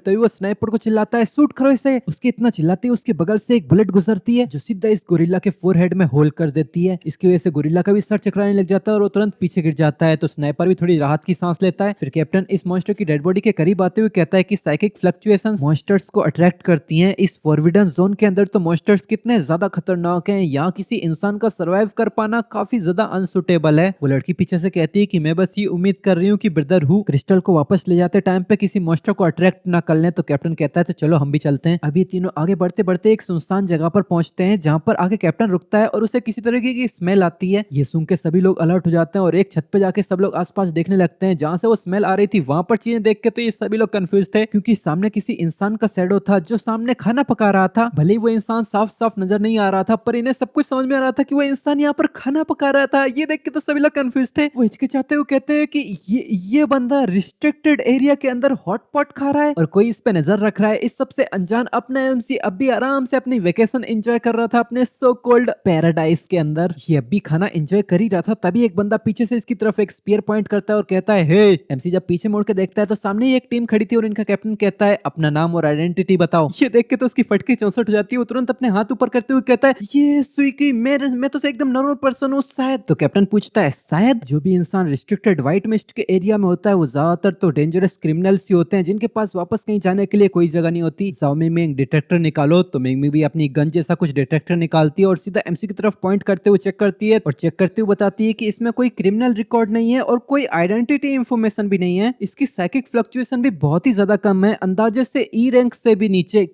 तभी वो स्नाइपर को चिल्लाता है शूट करो इसे। उसके इतना चिल्लाते ही उसके बगल से एक बुलेट गुजरती है जो सीधा इस गोरिल्ला के फोरहेड में होल कर देती है। इसकी वजह से गोरिल्ला का भी सर चकराने लग जाता है और वो तुरंत पीछे गिर जाता है। तो स्नाइपर भी थोड़ी राहत की सांस लेता है। फिर कैप्टन इस मॉन्स्टर की डेड बॉडी के करीब आते हुए कहता है कि साइकिक फ्लक्चुएशंस मॉन्स्टर्स को अट्रैक्ट करती हैं। इस फॉरबिडन जोन के अंदर तो मॉन्स्टर्स कितने ज्यादा खतरनाक हैं, यहाँ किसी इंसान का सर्वाइव कर पाना काफी ज्यादा अनसुटेबल है। वो लड़की पीछे से कहती है कि मैं बस ये उम्मीद कर रही हूँ कि ब्रदर हु क्रिस्टल को वापस ले जाते टाइम पे किसी मॉन्स्टर को अट्रैक्ट ना कर लें। तो कैप्टन कहता है तो चलो हम भी चलते हैं। अभी तीनों आगे बढ़ते बढ़ते एक सुनसान जगह पर पहुंचते हैं जहाँ पर आगे कैप्टन रुकता है और उसे किसी तरीके की स्मेल आती है। ये सुन के सभी लोग अलर्ट हो जाते हैं और एक छत पे जाके सब लोग आसपास देखने लगते हैं जहाँ से वो स्मेल आ रही थी। वहां पर चीजें देख के तो ये सभी लोग कंफ्यूज थे क्योंकि सामने किसी इंसान का शैडो था जो सामने खाना पका रहा था। भले ही वो इंसान साफ साफ नजर नहीं आ रहा था, पर इन्हें सब कुछ समझ में आ रहा था कि वो इंसान यहाँ पर खाना पका खा रहा था। ये देख के तो सभी लोग कंफ्यूज थे। वो हिचकिचाते हुए कहते हैं कि ये बंदा रिस्ट्रिक्टेड एरिया के अंदर हॉट पॉट खा रहा है और कोई इस पे नजर रख रहा है। इस सबसे अनजान अपना एमसी अब भी आराम से अपनी वेकेशन एंजॉय कर रहा था अपने सो कोल्ड पैराडाइज के अंदर। ये अब भी खाना एंजॉय कर ही रहा था, तभी एक बंदा पीछे से इसकी तरफ एक स्पीयर पॉइंट करता है और कहता है हे। एमसी जब पीछे मुड़ के देखता है तो सामने ही एक टीम खड़ी थी और इनका कैप्टन कहता है अपना नाम और आइडेंटिटी बताओ। ये देख के तो उसकी फटकी चौसठ हो जाती है। वो तुरंत अपने हाथ ऊपर करते हुए कहता है ये स्वीकी मैं तो एकदम नॉर्मल पर्सन हूँ शायद। तो कैप्टन पूछता है शायद? जो भी इंसान रिस्ट्रिक्टेड व्हाइट मिस्ट के एरिया में होता है वो ज्यादातर तो डेंजरस क्रिमिनल्स ही होते हैं जिनके पास वापस कहीं जाने के लिए कोई जगह नहीं होती। जाओमी में एक डिटेक्टर निकालो। तो मिंग भी अपनी गन जैसा कुछ डिटेक्टर निकालती है और सीधा एमसी की तरफ पॉइंट करते हुए चेक करती है और चेक करते हुए बताती है कि इसमें कोई क्रिमिनल रिकॉर्ड नहीं है और कोई आइडेंटिटी इंफॉर्मेशन भी नहीं है। इसकी साइकिक फ्लक्चुएशन भी बहुत ही ज्यादा कम है, अंदाजे से ई रैंक से भी नीचे।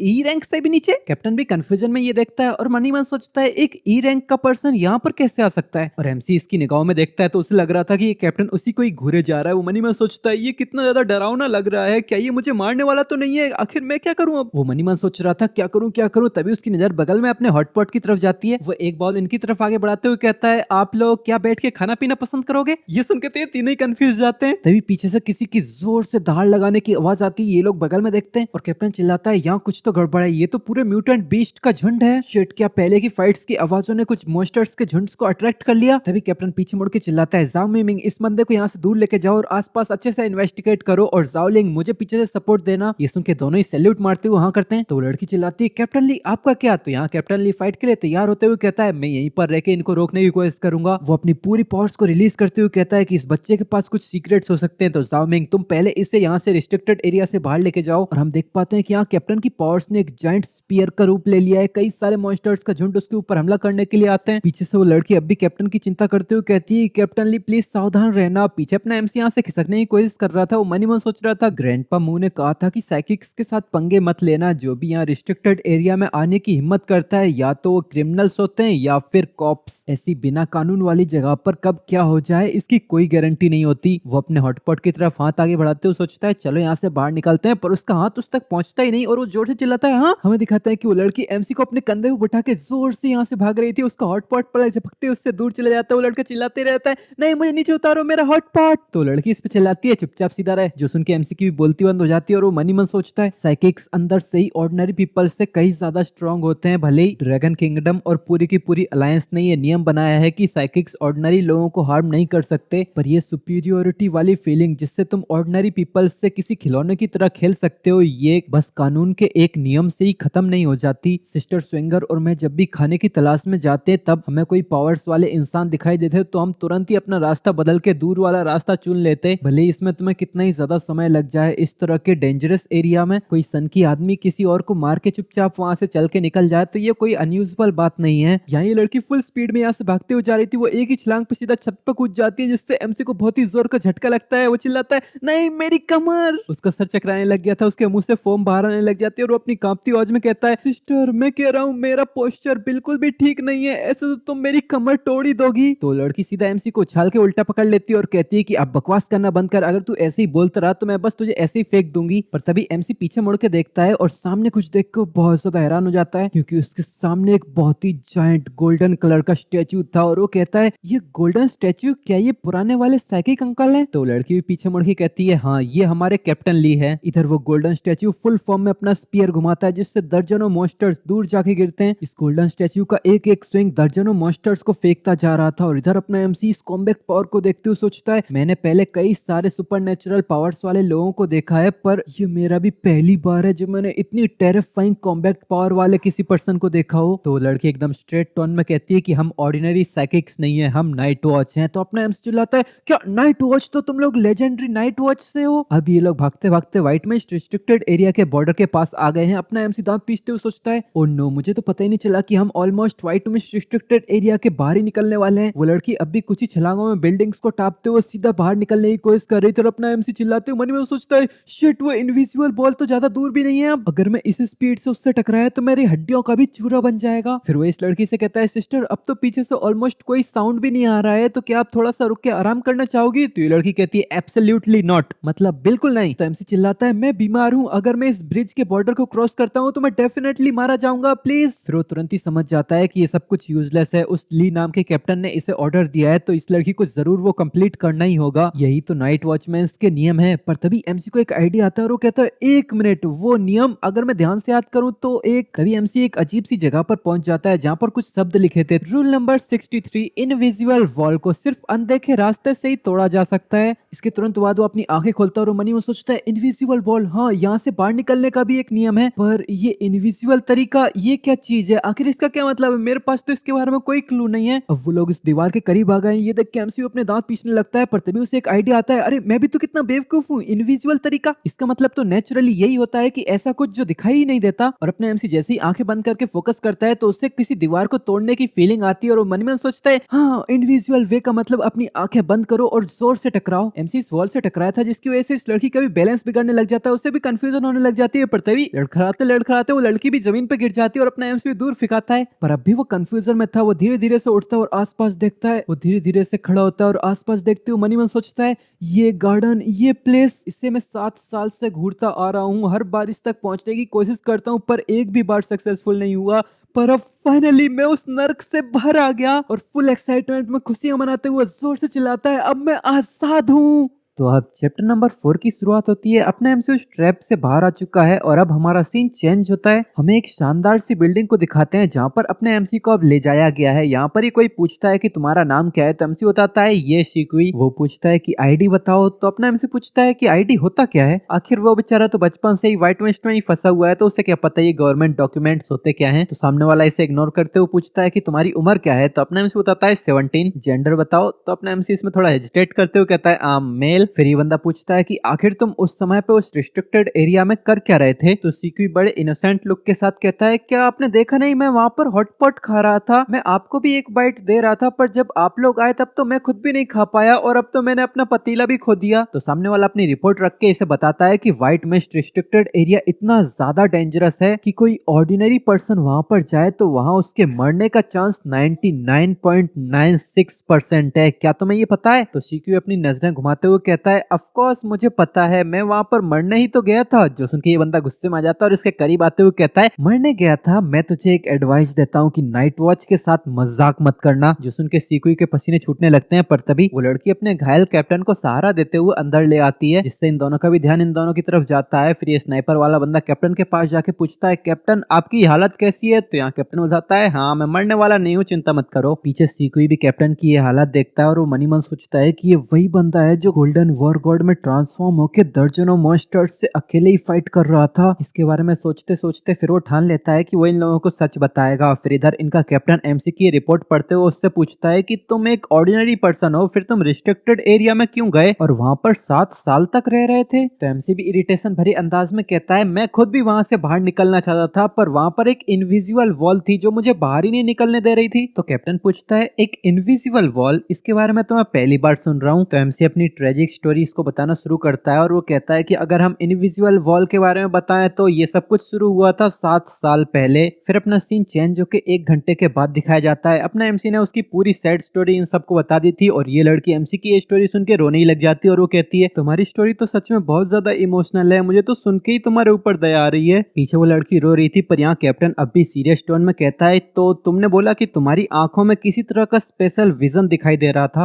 ई रैंक से भी नीचे? कैप्टन भी कंफ्यूजन में ये देखता है और मन ही मन सोचता है एक ई रैंक का पर्सन यहाँ पर कैसे आ सकता है। और एमसी इसकी निगाहों में देखता है तो उसे लग रहा था कि ये कैप्टन उसी को ही घूरे जा रहा है। वो मनी मन सोचता है ये कितना ज्यादा डरावना लग रहा है, क्या ये मुझे मारने वाला तो नहीं है? आखिर मैं क्या करूं अब? वो मनी मन सोच रहा था क्या करूं। तभी उसकी नजर बगल में अपने हॉटपॉट की तरफ जाती है। वो एक बॉल इनकी तरफ आगे बढ़ाते हुए कहता है आप लोग क्या बैठ के खाना पीना पसंद करोगे? ये सुन के तीनों ही कंफ्यूज जाते हैं। तभी पीछे से किसी की जोर से दहाड़ लगाने की आवाज आती है। ये लोग बगल में देखते हैं और कैप्टन चिल्लाता है यहाँ कुछ तो गड़बड़ है, ये तो पूरे म्यूटेंट बीस्ट का झुंड है। शिट, क्या पहले की फाइट्स की आवाजों ने कुछ मॉन्स्टर्स के झुंड को अट्रैक्ट कर लिया? तभी कैप्टन पीछे मुड़ के चिल्लाता है जाओ मिंग इस बंदे को यहाँ से दूर लेके जाओ और आसपास अच्छे से इन्वेस्टिगेट करो और जाओ लिंग मुझे पीछे से सपोर्ट देना। ये सुन के दोनों ही सैल्यूट मारते हुए हाँ करते हैं। तो लड़की चिल्लाती है कैप्टन ली आपका क्या? तो यहाँ कैप्टन ली फाइट के लिए तैयार होते हुए कहता है मैं यहीं पर रह के इनको रोकने की कोशिश करूंगा। वो अपनी पूरी पावर्स को रिलीज करते हुए कहता है कि इस बच्चे के पास कुछ सीक्रेट्स हो सकते हैं, तो जाओ मिंग तुम पहले इसे यहाँ से रिस्ट्रिक्टेड एरिया से बाहर लेके जाओ। और हम देख पाते हैं कि यहाँ कैप्टन की पावर्स ने एक जायंट स्पीयर का रूप ले लिया है। कई सारे मॉन्स्टर्स का झुंड उसके ऊपर हमला करने के लिए आते हैं। पीछे से वो लड़की अब भी कैप्टन की चिंता करते हुए कहती है कैप्टन ली प्लीज सावधान रहना। पीछे अपना एमसी यहाँ से खिसकने की कोशिश कर रहा था। वो मनी मन सोच रहा था ग्रैंडपा मू ने कहा था कि साइकिक्स के साथ पंगे मत लेना, जो भी यहाँ रिस्ट्रिक्टेड एरिया में आने की हिम्मत करता है या तो वो क्रिमिनल्स होते हैं या फिर कॉप्स। ऐसी बिना कानून वाली जगह पर कब क्या हो जाए इसकी कोई गारंटी नहीं होती। वो अपने हॉटपॉट की तरफ हाथ आगे बढ़ाते हुए सोचता है चलो यहाँ से बाहर निकलते हैं, पर उसका हाथ उस तक पहुंचता ही नहीं और वो जोर से चिल्लाता है। हाँ, हमें दिखाता है कि वो लड़की एमसी को अपने कंधे पर उठा के जोर से यहाँ से भाग रही थी। उसका हॉटपॉट पर झपकते उससे दूर चले जाता है। वो लड़का चिल्लाते रहता है नहीं मुझे नीचे उतारो मेरा हॉटपॉट। तो लड़की इस पे चिल्लाती है चुपचाप सीधा रहे, जो सुन के एमसी की भी बोलती बंद हो जाती है और वो मनी मन सोचता है साइकिक्स अंदर से ही ऑर्डिनरी पीपल से कई ज्यादा स्ट्रांग होते हैं। भले ही ड्रैगन किंगडम और पूरी की पूरी अलायंस ने ये नियम बनाया है कि साइकिक्स ऑर्डिनरी लोगों को हार्म नहीं कर सकते, पर ये सुपीरियोरिटी वाली फीलिंग जिससे तुम ऑर्डिनरी पीपल से किसी खिलौने की तरह खेल सकते हो, ये बस कानून के एक नियम से ही खत्म नहीं हो जाती। सिस्टर स्विंगर और मैं जब भी खाने की तलाश में जाते तब हमें कोई पावर्स वाले इंसान दिखाई देते तो हम तुरंत ही अपना रास्ता बदल के दूर वाला रास्ता चुन लेते, भले ही इसमें तुम्हें कितना ही ज्यादा समय लग जाए। इस तरह के डेंजरस एरिया में कोई सनकी आदमी किसी और को मार के चुपचाप वहां से चल के निकल जाए तो ये कोई अनयूजुअल बात नहीं है। यहाँ ये लड़की फुल स्पीड में यहाँ से भागते हुए जा रही थी। वो एक ही छलांग पे सीधा छत पर कूद जाती है जिससे एमसी को बहुत ही जोर का झटका लगता है। वो चिल्लाता है नहीं मेरी कमर। उसका सर चकराने लग गया था, उसके मुंह से फोम बाहर आने लग जाती है और वो अपनी कांपती आवाज में कहता है सिस्टर मैं कह रहा हूँ मेरा पोस्चर बिल्कुल भी ठीक नहीं है, ऐसे तो तुम मेरी कमर तोड़ ही दोगी। तो लड़की सीधा एमसी को उछाल के उल्टा पकड़ लेती है और कहती है कि अब बकवास करना बंद कर, अगर तू ऐसे ही बोलता रहा तो मैं बस तुझे ऐसे ही फेंक दूंगी। पर तभी एमसी पीछे मुड़ के देखता है और सामने कुछ देख कर बहुत ज्यादा हैरान हो जाता है क्योंकि उसके सामने एक बहुत ही जायंट गोल्डन कलर का स्टैचू था और वो कहता है ये गोल्डन स्टैचू क्या ये पुराने वाले साइकिक अंकल है? तो लड़की भी पीछे मुड़ के कहती है हाँ ये हमारे कैप्टन ली है। इधर वो गोल्डन स्टैचू फुल फॉर्म में अपना स्पीयर घुमाता है जिससे दर्जनों मॉन्स्टर्स दूर जाके गिरते हैं। इस गोल्डन स्टैचू का एक एक स्विंग दर्जनों मॉन्स्टर्स को फेंकता जा रहा था और इधर अपना एमसी इस कॉम्बैक्ट पावर को देखते हुए सोचता है मैंने पहले कई सारे सुपरनेचुरल पावर्स वाले लोगों को देखा है, पर ये मेरा भी पहली बार है जब मैंने इतनी टेरिफाइंग कॉम्बैक्ट पावर वाले किसी पर्सन को देखा हो। तो लड़की एकदम स्ट्रेट टोन में कहती है कि हम ऑर्डिनरी साइकिक्स नहीं है, हम नाइट वॉच हैं। तो अपना एमसी चिल्लाता है क्या नाइट वॉच? तो तुम लोग लेजेंडरी नाइट वॉच से हो? अब ये लोग भागते भागते व्हाइट मिस्ट रिस्ट्रिक्टेड एरिया के बॉर्डर के पास आ गए हैं। अपना एमसी दांत पीसते हुए सोचता है ओ नो मुझे तो पता ही नहीं चला कि हम almost white mist restricted area के बाहर ही निकलने वाले हैं। वो लड़की अब भी कुछ ही छलांगों में बिल्डिंग्स को टापते हुए सीधा बाहर निकलने की कोशिश कर रही थी और अपना एमसी चिल्लाते हुए मन में सोचता है शिट वो इनविजिबल बॉल तो ज्यादा दूर भी नहीं है, अब अगर मैं इस स्पीड से उससे टकराया तो मेरी हड्डियों का भी चूरा बन जाएगा। फिर वो इस लड़की से कहता है सिस्टर अब तो पीछे से ऑलमोस्ट कोई साउंड भी नहीं आ रहा है, तो क्या आप थोड़ा सा रुक के आराम करना चाहोगी? तो ये लड़की कहती है एब्सोल्युटली नॉट, मतलब बिल्कुल नहीं। तो एमसी चिल्लाता है मैं बीमार हूँ, अगर मैं इस ब्रिज के बॉर्डर को क्रॉस करता हूँ तो मैं डेफिनेटली मारा जाऊंगा प्लीज। फिर वो तुरंत ही समझ जाता है कि ये सब कुछ यूजलेस है। उस ली नाम के कैप्टन ने इसे ऑर्डर दिया है तो इस लड़की को जरूर वो कंप्लीट करना ही होगा। यही तो नाइट वॉचमैन के नियम है। पर तभी एमसी को एक आइडिया आता है और वो कहता है 1 मिनट, वो नियम अगर मैं ध्यान से याद करूं तो तभी एमसी एक अजीब सी जगह पर पहुंच जाता है जहाँ पर कुछ शब्द लिखे थे, रूल नंबर 63, इनविजिबल वॉल को सिर्फ अनदेखे रास्ते से ही तोड़ा जा सकता है। इसके तुरंत बाद वो अपनी आंखें खोलता है और मनी में सोचता है इनविजिबल वॉल, हाँ यहाँ से बाहर निकलने का भी एक नियम है, पर ये इनविजिबल तरीका ये क्या चीज है, आखिर इसका क्या मतलब है, मेरे पास तो इसके बारे में कोई क्लू नहीं है। अब वो लोग इस दीवार के करीब आ गए, ये देख के एमसी अपने दांत पीसने लगता है। पर तभी उसे एक आइडिया आता है, अरे मैं भी तो कितना बेवकूफ हूँ, इनविजिबल तरीका इसका मतलब तो नेचुरली यही होता है कि ऐसा कुछ जो दिखाई ही नहीं देता। और अपने एमसी जैसे ही आंखें बंद करके फोकस करता है तो उससे किसी दीवार को तोड़ने की फीलिंग आती है और वो मन में सोचता है हाँ इनविजिबल वे का मतलब अपनी आंखें बंद करो और जोर से टकराओ। एमसी इस वॉल से टकराया था जिसकी वजह से इस लड़की का भी बैलेंस बिगड़ने लग जाता है, उससे भी कंफ्यूजन होने लग जाती है। पर तभी लड़खड़ाते लड़खड़ाते वो लड़की भी जमीन पे गिर जाती है और अपना एमसी दूर फिकाता है। पर अब भी वो कंफ्यूजन में था, वो धीरे धीरे से उठता है और आसपास देखता है, वो धीरे धीरे से खड़ा होता है और आसपास देखते हुए मनी मन सोचता है ये गार्डन, ये प्लेस, इससे मैं 7 साल से घूरता आ रहा हूँ, हर बार इस तक पहुंचने की कोशिश करता हूँ पर एक भी बार सक्सेसफुल नहीं हुआ, पर अब फाइनली मैं उस नर्क से बाहर आ गया। और फुल एक्साइटमेंट में खुशियां मनाते हुए जोर से चिल्लाता है अब मैं आजाद हूँ। तो अब चैप्टर नंबर 4 की शुरुआत होती है। अपना एमसी उस ट्रैप से बाहर आ चुका है और अब हमारा सीन चेंज होता है। हमें एक शानदार सी बिल्डिंग को दिखाते हैं जहाँ पर अपने एमसी को अब ले जाया गया है। यहाँ पर ही कोई पूछता है कि तुम्हारा नाम क्या है, तो एमसी बताता है ये शिकुई। वो पूछता है कि आईडी बताओ, तो अपना एमसी पूछता है कि आईडी होता क्या है, आखिर वो बेचारा तो बचपन से ही व्हाइट वेस्ट में ही फंसा हुआ है तो उसे क्या पता ये गवर्नमेंट डॉक्यूमेंट्स होते क्या है। तो सामने वाला इसे इग्नोर करते हुए पूछता है कि तुम्हारी उम्र क्या है, तो अपना एमसी बताता है 17। जेंडर बताओ, तो अपना एमसी इसमें थोड़ा हेजिटेट करते हुए कहता है आम मेल। फिर ये बंदा पूछता है कि आखिर तुम उस समय पे उस रिस्ट्रिक्टेड एरिया में कर क्या रहे थे, तो सीक्वी बड़े इनोसेंट लुक के साथ कहता है क्या आपने देखा नहीं, मैं वहाँ पर हॉटपॉट खा रहा था, मैं आपको भी एक बाइट दे रहा था पर जब आप लोग आए तब तो मैं खुद भी नहीं खा पाया और अब तो मैंने अपना पतीला भी खो दिया। तो सामने वाला अपनी रिपोर्ट रख के इसे बताता है कि व्हाइट मिस्ट रिस्ट्रिक्टेड एरिया इतना ज्यादा डेंजरस है कि कोई ऑर्डिनरी पर्सन वहाँ पर जाए तो वहाँ उसके मरने का चांस 99.96% है, क्या तुम्हें ये पता है। तो सीक्वी अपनी नजरें घुमाते हुए कहता है ऑफ कोर्स मुझे पता है, मैं वहाँ पर मरने ही तो गया था। जो सुन के ये बंदा गुस्से में आ जाता है और इसके करीब आते हुए कहता है मरने गया था, मैं तुझे एक एडवाइस देता हूँ कि नाइट वॉच के साथ मजाक मत करना। जो सुन के सीक्वी के पसीने छूटने लगते हैं। पर तभी वो लड़की अपने घायल कैप्टन को सहारा देते हुए अंदर ले आती है जिससे इन दोनों का भी ध्यान इन दोनों की तरफ जाता है। फिर ये स्नाइपर वाला बंदा कैप्टन के पास जाके पूछता है कैप्टन आपकी हालत कैसी है, तो यहाँ कैप्टन बताता है हाँ मैं मरने वाला नहीं हूँ, चिंता मत करो। पीछे सीक्वी भी कैप्टन की ये हालत देखता है और वो मनी मन सोचता है कि ये वही बंदा है जो गोल्डन वॉर गॉड में ट्रांसफॉर्म होकर दर्जनों मॉन्स्टर्स से अकेले ही फाइट कर रहा था। इसके बारे में सोचते सोचते फिर वो ठान लेता है कि वो इन लोगों को सच बताएगा। फिर इधर इनका कैप्टन एमसी की रिपोर्ट पढ़ते हुए उससे पूछता है कि तुम एक ऑर्डिनरी पर्सन हो, फिर तुम रिस्ट्रिक्टेड एरिया में क्यों गए और वहां पर 7 साल तक रह रहे थे। तो एमसी भी इरिटेशन भरी अंदाज में कहता है मैं खुद भी वहां से बाहर निकलना चाहता था पर वहां पर एक इनविजिबल वॉल थी जो मुझे बाहर ही नहीं निकलने दे रही थी। तो कैप्टन पूछता है एक इनविजिबल वॉल, इसके बारे में तो मैं पहली बार सुन रहा हूँ। तो एमसी अपनी ट्रेजिक स्टोरी इसको बताना शुरू करता है और वो कहता है कि अगर हम इनविजिबल वॉल के बारे में बताएं तो ये सब कुछ शुरू हुआ था 7 साल पहले। फिर अपना सीन चेंज होकर 1 घंटे के बाद दिखाया जाता है। अपना एमसी ने उसकी पूरी सैड स्टोरी इन सबको बता दी थी और ये लड़की एमसी की ये स्टोरी सुन के रोने ही लग जाती है और वो कहती है तुम्हारी स्टोरी तो सच में बहुत ज्यादा इमोशनल है, मुझे तो सुन के ही तुम्हारे ऊपर दया आ रही है। पीछे वो लड़की रो रही थी पर यहाँ कैप्टन अब भी सीरियस टोन में कहता है तो तुमने बोला कि तुम्हारी आंखों में किसी तरह का स्पेशल विजन दिखाई दे रहा था।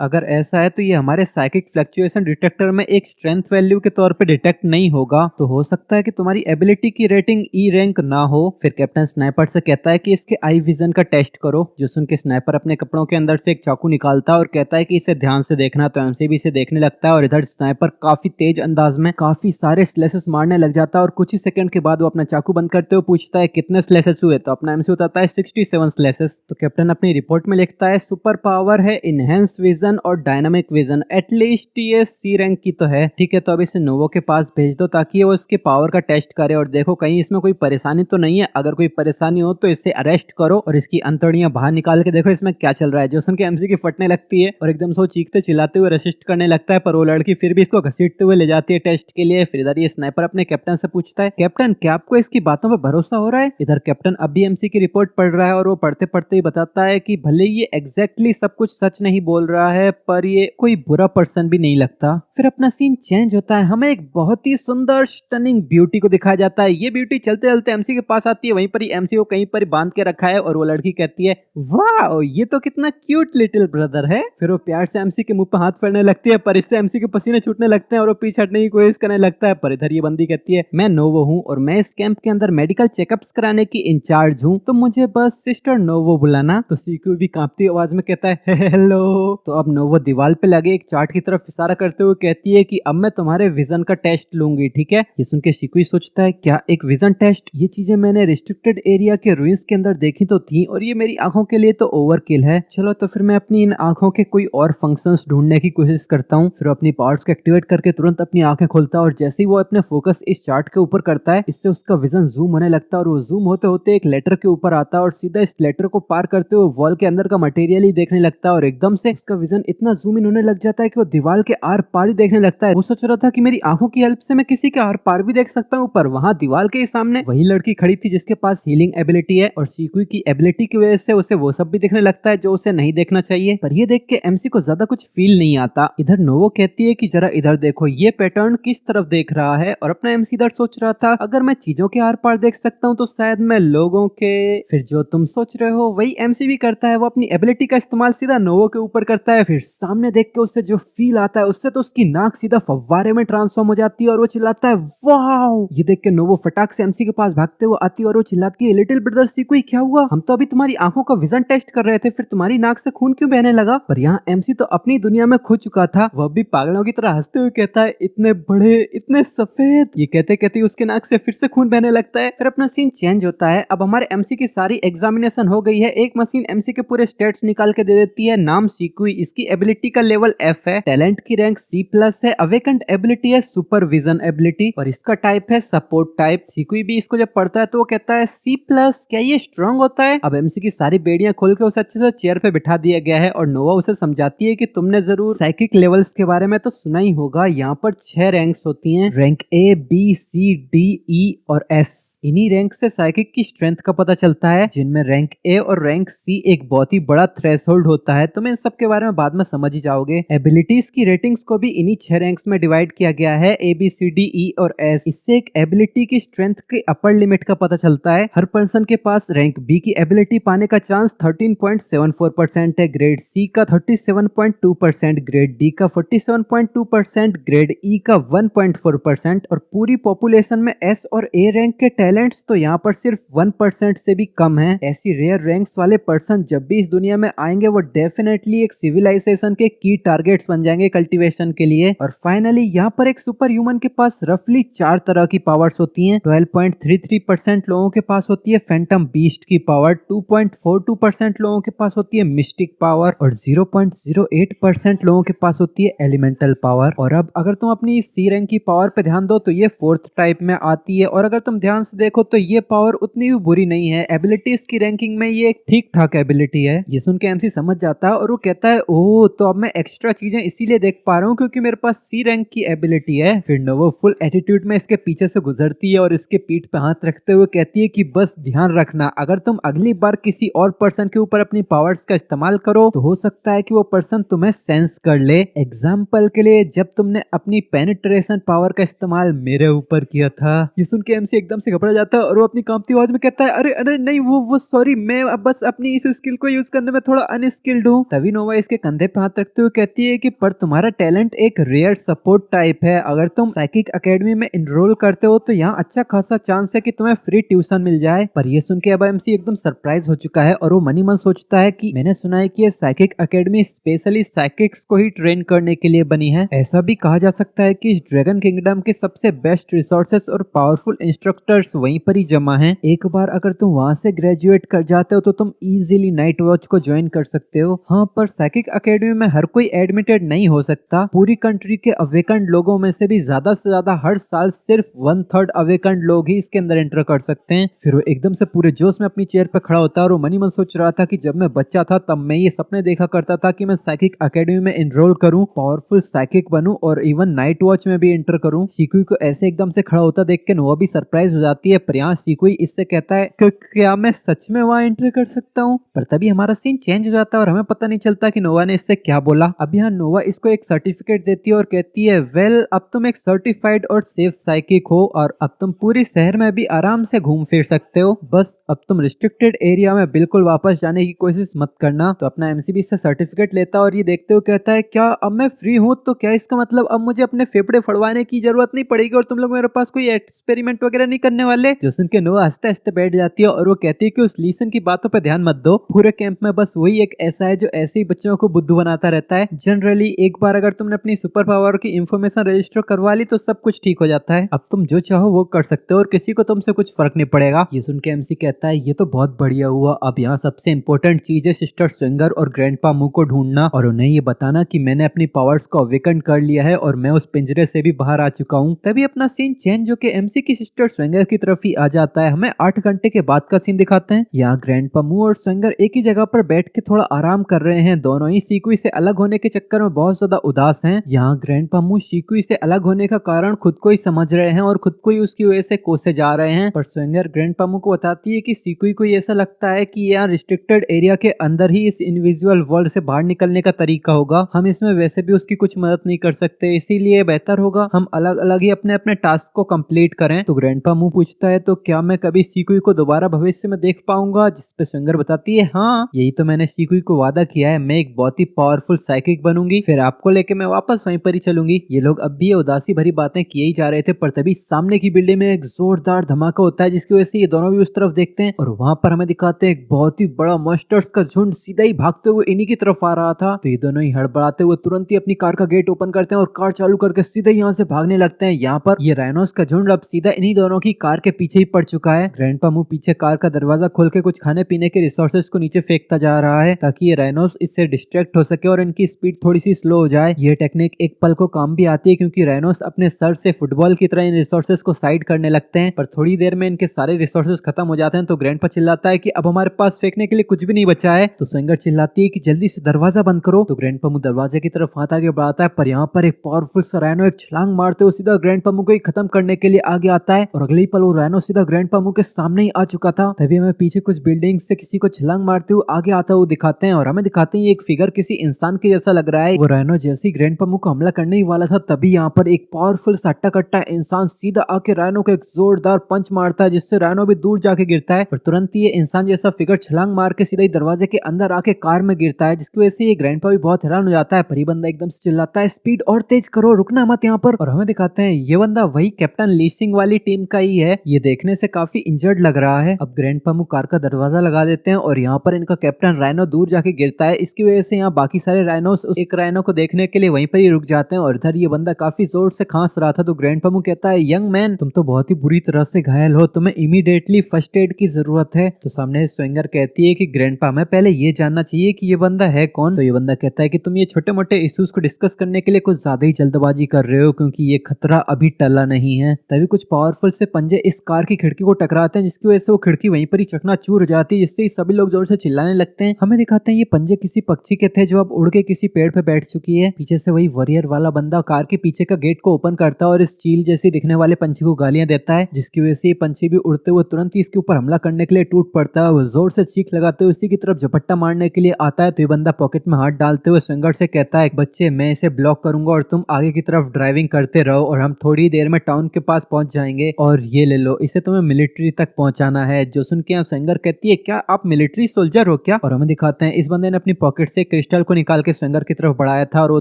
अगर ऐसा है तो ये हमारे साइकिक फ्लक्चुएशन डिटेक्टर में एक स्ट्रेंथ वैल्यू के तौर पे डिटेक्ट नहीं होगा, तो हो सकता है कि तुम्हारी एबिलिटी की रेटिंग ई रैंक ना हो। फिर कैप्टन स्नाइपर से कहता है कि इसके आई विजन का टेस्ट करो। जो सुन के स्नाइपर अपने कपड़ों के अंदर से एक चाकू निकालता है और कहता है कि इसे ध्यान से देखना। तो एमसी भी इसे देखने लगता है और इधर स्नाइपर काफी तेज अंदाज में काफी सारे स्लेसेस मारने लग जाता है और कुछ ही सेकंड के बाद वो अपना चाकू बंद करते हुए पूछता है कितने स्लेसेस हुए, तो अपना एमसी बताता है 67 स्लेसेस। तो कैप्टन अपनी रिपोर्ट में लिखता है सुपर पावर है इनहेंस विजन और डायनामिक विजन, एटलीस्ट ये सी रैंक की तो है। ठीक है, तो अब इसे नोवो के पास भेज दो ताकि वो इसके पावर का टेस्ट करे और देखो कहीं इसमें कोई परेशानी तो नहीं है, अगर कोई परेशानी हो तो इसे अरेस्ट करो और इसकी अंतड़ियां बाहर निकाल के देखो इसमें क्या चल रहा है। जो सुन के एमसी की फटने लगती है और एकदम से वो चीखते चिल्लाते हुए रेसिस्ट करने लगता है पर वो लड़की फिर भी इसको घसीटते हुए ले जाती है टेस्ट के लिए। फिर इधर ये स्नाइपर अपने कैप्टन से पूछता है कैप्टन क्या आपको इसकी बातों पर भरोसा हो रहा है। इधर कैप्टन अब भी एमसी की रिपोर्ट पढ़ रहा है और वो पढ़ते पढ़ते ही बताता है कि भले ये एग्जैक्टली सब कुछ सच नहीं बोल रहा है पर ये कोई बुरा पर्सन पर्सन भी नहीं लगता। फिर अपना सीन चेंज होता है, हमें एक बहुत ही सुंदर स्टनिंग ब्यूटी को दिखाया जाता है। ये ब्यूटी चलते चलते एमसी के पास आती है, वहीं पर ही एमसी को कहीं पर बांध के रखा है और वो लड़की कहती है वाह ये तो कितना क्यूट लिटिल ब्रदर है। फिर वो प्यार से एमसी के मुंह पे हाथ फेरने लगती है, पर इससे एमसी के पसीने छूटने लगते हैं और वो पीछे हटने की कोशिश करने लगता है। पर इधर ये बंदी कहती है मैं नोवो हूँ और मैं इस कैंप के अंदर मेडिकल चेकअप्स कराने की इंचार्ज हूँ, तो मुझे बस सिस्टर नोवो बुलाना। तो सीकू भी कांपती आवाज में कहता है हेलो। तो अब नोवो दीवार पे लगे एक चार्ट की तरफ इशारा करते हुए कहती है कि अब मैं तुम्हारे विजन का टेस्ट लूंगी, ठीक है। ये सुन के शिकुई सोचता है क्या एक विजन टेस्ट, ये चीजें मैंने रिस्ट्रिक्टेड एरिया के रूइंस के अंदर देखी तो थी और ये मेरी आंखों के लिए तो ओवरकिल है। चलो तो फिर मैं अपनी इन आंखों के कोई और फंक्शंस ढूंढने की कोशिश करता हूँ। फिर अपनी पावर्स को एक्टिवेट करके तुरंत अपनी आंखें खोलता है और जैसे ही वो अपने फोकस इस चार्ट के ऊपर करता है, इससे उसका विजन जूम होने लगता है और वो जूम होते होते एक लेटर के ऊपर आता है और सीधा इस लेटर को पार करते हुए वॉल के अंदर का मटेरियल ही देखने लगता है और एकदम से उसका विजन इतना जूम इन होने लग जाता है कि वो दीवार के आर पार ही देखने लगता है। वो सोच रहा था कि मेरी आंखों की हेल्प से मैं किसी के आर पार भी देख सकता हूँ, पर वहाँ दीवार के सामने वही लड़की खड़ी थी जिसके पास हीलिंग एबिलिटी है और शिकुई की एबिलिटी की वजह से उसे वो सब भी देखने लगता है जो उसे नहीं देखना चाहिए। पर ये देख के एमसी को ज्यादा कुछ फील नहीं आता। इधर नोवो कहती है कि जरा इधर देखो ये पैटर्न किस तरफ देख रहा है, और अपना एमसी इधर सोच रहा था अगर मैं चीजों के आर पार देख सकता हूँ तो शायद मैं लोगों के। फिर जो तुम सोच रहे हो वही एमसी भी करता है, वो अपनी एबिलिटी का इस्तेमाल सीधा नोवो के ऊपर करता है। फिर सामने देख के उससे जो फील आता है उससे तो उसकी नाक सीधा फव्वारे में ट्रांसफॉर्म हो जाती है और वो चिल्लाता है वाओ। ये देख के नोवो फटाक से एमसी के पास भागते हुए आती है और वो चिल्लाती है लिटिल ब्रदर शिकुई क्या हुआ, हम तो अभी तुम्हारी आंखों का विजन टेस्ट कर रहे थे, फिर तुम्हारी नाक से खून क्यों बहने लगा। पर यहाँ एमसी तो अपनी दुनिया में खो चुका था, वह भी पागलों की तरह हंसते हुए कहता है इतने बड़े इतने सफेद। ये कहते कहते उसके नाक से फिर से खून बहने लगता है। फिर अपना सीन चेंज होता है, अब हमारे एमसी की सारी एग्जामिनेशन हो गई है। एक मशीन एमसी के पूरे स्टेट्स निकाल के दे देती है। नाम शिकुई, इसकी एबिलिटी का लेवल एफ है, टैलेंट की रैंक सी प्लस है, अवेकेंड एबिलिटी है सुपरविजन एबिलिटी और इसका टाइप है सपोर्ट टाइप। शिकुई भी इसको जब पढ़ता है तो वो कहता है सी प्लस, क्या ये स्ट्रॉन्ग होता है। अब एमसी की सारी बेड़ियां खोल के उसे अच्छे से चेयर पे बिठा दिया गया है और नोवा उसे समझाती है कि तुमने जरूर साइकिक लेवल्स के बारे में तो सुना ही होगा, यहाँ पर 6 रैंक्स होती हैं, rank A B C D E और एस। इन्हीं रैंक से साइकिक की स्ट्रेंथ का पता चलता है, जिनमें रैंक ए और रैंक सी एक बहुत ही बड़ा थ्रेशोल्ड होता है। तुम इन सब के बारे में बाद में समझ ही जाओगे। एबिलिटीज की रेटिंग्स को भी इन्हीं 6 रैंक्स में डिवाइड किया गया है, ए बी सी डी ई और एस। इससे एक एबिलिटी की स्ट्रेंथ के अपर लिमिट का पता चलता है। हर पर्सन के पास रैंक बी की एबिलिटी पाने का चांस 13.74% है, ग्रेड सी का 37.2%, ग्रेड डी का 47.2%, ग्रेड ई का 1.4% और पूरी पॉपुलेशन में एस और ए रैंक के टैलेंट्स तो यहाँ पर सिर्फ 1% से भी कम है। ऐसी रेयर रैंक्स वाले पर्सन जब भी इस दुनिया में आएंगे वो डेफिनेटली एक सिविलाइजेशन के की टारगेट्स बन जाएंगे कल्टीवेशन के लिए। और फाइनली यहाँ पर एक सुपर ह्यूमन के पास रफली 4 तरह की पावर्स होती हैं। 12.33% लोगों के पास होती है फैंटम बीस्ट की पावर, 2.42% लोगों के पास होती है मिस्टिक पावर और 0.08% लोगों के पास होती है एलिमेंटल पावर। और अब अगर तुम अपनी सी रैंक की पावर पे ध्यान दो तो ये 4th टाइप में आती है, और अगर तुम ध्यान से देखो तो ये पावर उतनी भी बुरी नहीं है। एबिलिटीज की रैंकिंग में ये एक ठीक ठाक एबिलिटी है। ये सुन के एमसी समझ जाता है और वो कहता है ओह तो अब मैं एक्स्ट्रा चीजें इसीलिए देख पा रहा हूँ क्योंकि मेरे पास सी रैंक की एबिलिटी है। फिर नोवो फुल एटीट्यूड में इसके पीछे से गुजरती है और इसके पीठ पे हाथ रखते हुए कहती है कि बस ध्यान रखना, अगर तुम अगली बार किसी और पर्सन के ऊपर अपनी पावर्स का इस्तेमाल करो तो हो सकता है कि वो पर्सन तुम्हें सेंस कर ले। एग्जाम्पल के लिए जब तुमने अपनी पेनिट्रेशन पावर का इस्तेमाल मेरे ऊपर किया था। ये सुन के एमसी एकदम से घबरा जाता है और वो अपनी कांपती आवाज में कहता है अरे अरे नहीं वो सॉरी, मैं अब बस अपनी इस स्किल को यूज करने में थोड़ा अनस्किल्ड हूँ। तभी नोवा इसके कंधे पे हाथ रखते हुए कहती है कि पर तुम्हारा टैलेंट एक रेयर सपोर्ट टाइप है, अगर तुम साइकिक एकेडमी में इनरोल करते हो तो यहाँ अच्छा खासा चांस है कि तुम्हें फ्री ट्यूशन मिल जाए। पर ये सुन के अब एमसी एकदम सरप्राइज हो चुका है और वो मनी मन सोचता है कि मैंने सुना है कि ये साइकिक एकेडमी स्पेशली साइकिक्स को ही ट्रेन करने के लिए बनी है। ऐसा भी कहा जा सकता है कि इस ड्रैगन किंगडम के सबसे बेस्ट रिसोर्सेस और पावरफुल इंस्ट्रक्टर्स वहीं पर ही जमा हैं। एक बार अगर तुम वहां से ग्रेजुएट कर जाते हो तो तुम इजीली नाइट वॉच को ज्वाइन कर सकते हो। हाँ, पर साइकिक एकेडमी में हर कोई एडमिटेड नहीं हो सकता। पूरी कंट्री के अवेकंड लोगों में से भी ज्यादा हर साल सिर्फ 1/3 अवेकंड लोग ही इसके अंदर एंटर कर सकते हैं। फिर वो एकदम से पूरे जोश में अपनी चेयर पे खड़ा होता है और वो मनी मन सोच रहा था कि जब मैं बच्चा था तब मैं ये सपने देखा करता था कि मैं साइकिक एकेडमी में एनरोल करूं, पावरफुल साइकिक बनूं और इवन नाइट वॉच में भी एंटर करूं। शिकुई को ऐसे एकदम से खड़ा होता देख के नोवा भी सरप्राइज हो जाती है है, पर यहाँ सीकुई इससे कहता है क्या मैं सच में वहाँ एंटर कर सकता हूँ? पर तभी हमारा सीन चेंज हो जाता है और हमें पता नहीं चलता कि नोवा ने इससे क्या बोला। अब यहाँ नोवा इसको एक सर्टिफिकेट देती है और कहती है वेल अब तुम एक सर्टिफाइड और सेफ साइकिक हो और अब तुम पूरी शहर में भी आराम से घूम फिर सकते हो, बस अब तुम रिस्ट्रिक्टेड एरिया में बिल्कुल वापस जाने की कोशिश मत करना। तो अपना एमसीबी इससे सर्टिफिकेट लेता है और ये देखते हुए कहता है क्या अब मैं फ्री हूँ? तो क्या इसका मतलब अब मुझे अपने फेफड़े फड़वाने की जरूरत नहीं पड़ेगी और तुम लोग मेरे पास कोई एक्सपेरिमेंट वगैरह नहीं करने वाले? जो सुन के नोआ हंसते हंसते बैठ जाती है और वो कहती है कि उस लीसन की बातों पर ध्यान मत दो, पूरे कैंप में बस वही एक ऐसा है जो ऐसे ही बच्चों को बुद्धू बनाता रहता है। जनरली एक बार अगर तुमने अपनी सुपर पावर की इंफॉर्मेशन रजिस्टर करवा ली तो सब कुछ ठीक हो जाता है, अब तुम जो चाहो वो कर सकते हो और किसी को तुमसे कुछ फर्क नहीं पड़ेगा। ये सुन के एमसी कहता है ये तो बहुत बढ़िया हुआ, अब यहाँ सबसे इम्पोर्टेंट चीज है सिस्टर स्विंगर और ग्रैंडपा मू को ढूंढना और उन्हें ये बताना कि मैंने अपनी पावर्स को अवेकन कर लिया है और मैं उस पिंजरे से भी बाहर आ चुका हूँ। तभी अपना सीन चेंज होकर एमसी की सिस्टर स्विंगर की तरफ ही आ जाता है। हमें 8 घंटे के बाद का सीन दिखाते हैं। यहाँ ग्रैंडपा मू और स्विंगर एक ही जगह पर बैठ के थोड़ा आराम कर रहे हैं। दोनों ही सीकुई से अलग होने के चक्कर में बहुत ज्यादा उदास हैं। यहाँ ग्रैंडपा मू सीकुई से अलग होने का कारण खुद को ही समझ रहे हैं और खुद को ही उसकी वजह से कोसे जा रहे हैं, पर स्विंगर ग्रैंडपा मू को बताती है कि सीकुई को ऐसा लगता है कि यहाँ रिस्ट्रिक्टेड एरिया के अंदर ही इस इनविजुअल वर्ल्ड से बाहर निकलने का तरीका होगा, हम इसमें वैसे भी उसकी कुछ मदद नहीं कर सकते, इसीलिए बेहतर होगा हम अलग अलग ही अपने अपने टास्क को कंप्लीट करें। तो ग्रैंडपा मू पूछता है तो क्या मैं कभी सीकुई को दोबारा भविष्य में देख पाऊंगा? जिसपे स्विंगर बताती है हाँ यही तो मैंने सीकुई को वादा किया है, मैं एक बहुत ही पावरफुल साइकिक बनूंगी, फिर आपको लेके मैं वापस वहीं पर ही चलूंगी। ये लोग अब भी ये उदासी भरी बातें किए ही जा रहे थे, पर तभी सामने की बिल्डिंग में एक जोरदार धमाका होता है जिसकी वजह से ये दोनों भी उस तरफ देखते हैं और वहां पर हमें दिखाते हैं एक बहुत ही बड़ा मॉन्स्टर्स का झुंड सीधा ही भागते हुए इन्हीं की तरफ आ रहा था। तो ये दोनों ही हड़बड़ाते हुए तुरंत ही अपनी कार का गेट ओपन करते हैं और कार चालू करके सीधे यहाँ से भागने लगते हैं। यहाँ पर ये राइनोस का झुंड अब सीधा इन्हीं दोनों की कार के पीछे ही पड़ चुका है। ग्रैंडपा मू पीछे कार का दरवाजा खोल के कुछ खाने पीने के रिसोर्सेज को नीचे फेंकता जा रहा है ताकि ये राइनोस इससे डिस्ट्रैक्ट हो सके और इनकी स्पीड थोड़ी सी स्लो हो जाए। ये टेक्निक एक पल को काम भी आती है क्योंकि राइनोस अपने सर से फुटबॉल की तरह इन रिसोर्सेज को साइड करने लगते हैं, पर थोड़ी देर में इनके सारे रिसोर्सेज खत्म हो जाते हैं। तो ग्रैंडपा चिल्लाता है कि अब हमारे पास फेंकने के लिए कुछ भी नहीं बचा है। तो स्विंगर चिल्लाती है कि जल्दी से दरवाजा बंद करो। तो ग्रैंडपा मू दरवाजे की तरफ हाथ आगे बढ़ाता है, पर यहाँ पर एक पावरफुल सा राइनो एक छलांग मारते हुए सीधा ग्रैंडपा मू को ही खत्म करने के लिए आगे आता है और अगले ही पल वो राइनो सीधा ग्रैंडपा मू के सामने ही आ चुका था। तभी हमें पीछे कुछ बिल्डिंग से किसी को छलांग मारते हुए आगे आता हुआ दिखाते हैं और हमें दिखाते हैं एक फिगर किसी इंसान के जैसा लग रहा है। वो राइनो जैसे ही ग्रैंडपा मू को हमला करने ही वाला था तभी यहाँ पर एक पावरफुल सा हट्टा इंसान सीधा आके राइनो को एक जोरदार पंच मारता है जिससे राइनो भी दूर जाके गिरता है और तुरंत ही ये इंसान जैसा फिगर छलांग मार के सीधा ही दरवाजे के अंदर आके कार में गिरता है, जिसकी वजह से ये ग्रैंडपा भी बहुत हैरान हो जाता है। पर ये बंदा एकदम से चिल्लाता है स्पीड और तेज करो, रुकना मत यहाँ पर। और हमें दिखाते हैं ये बंदा वही कैप्टन लीसिंग वाली टीम का ही है। ये देखने से काफी इंजर्ड लग रहा है। अब ग्रैंडपा मू कार का दरवाजा लगा देते हैं और यहाँ पर इनका कैप्टन राइनो दूर जाके गिरता है। इसकी वजह से यहाँ बाकी सारे राइनोस उस एक राइनो को देखने के लिए वहीं पर ही रुक जाते हैं और इधर ये बंदा काफी जोर से खांस रहा था। तो ग्रैंडपा मू कहता है यंग मैन तुम तो बहुत ही बुरी तरह से घायल हो, तुम्हें इमीडिएटली फर्स्ट एड की जरूरत है। तो सामने स्विंगर कहती है कि ग्रैंडपा हमें पहले ये जानना चाहिए कि ये बंदा है कौन। तो ये बंदा कहता है कि तुम ये छोटे मोटे इश्यूज को डिस्कस करने के लिए कुछ ज्यादा ही जल्दबाजी कर रहे हो क्योंकि ये खतरा अभी टला नहीं है। तभी कुछ पावरफुल से पंजे इस कार की खिड़की को टकराते हैं जिसकी वजह से वो खिड़की वहीं पर ही चकनाचूर हो जाती है, जिससे सभी लोग जोर से चिल्लाने लगते हैं। हमें दिखाते हैं ये पंजे किसी पक्षी के थे जो अब उड़ के किसी पेड़ पे बैठ चुकी है। पीछे से वही वॉरियर वाला बंदा कार के पीछे का गेट को ओपन करता है और इस चील जैसी दिखने वाले पंछी को गालियां देता है, जिसकी वजह से ये पंछी भी उड़ते हुए तुरंत ही इसके ऊपर हमला करने के लिए टूट पड़ता है। वो जोर से चीख लगाते हुए उसी की तरफ झपट्टा मारने के लिए आता है। तो ये बंदा पॉकेट में हाथ डालते हुए स्विंगर से कहता है बच्चे मैं इसे ब्लॉक करूंगा और तुम आगे की तरफ ड्राइविंग करते रहो और हम थोड़ी देर में टाउन के पास पहुंच जाएंगे और ये ले लो, इसे तुम्हें मिलिट्री तक पहुंचाना है। जो सुन के यहाँ स्विंगर कहती है क्या आप मिलिट्री सोल्जर हो क्या? और हमें दिखाते हैं इस बंदे ने अपनी पॉकेट से क्रिस्टल को निकाल के स्विंगर की तरफ बढ़ाया था और वो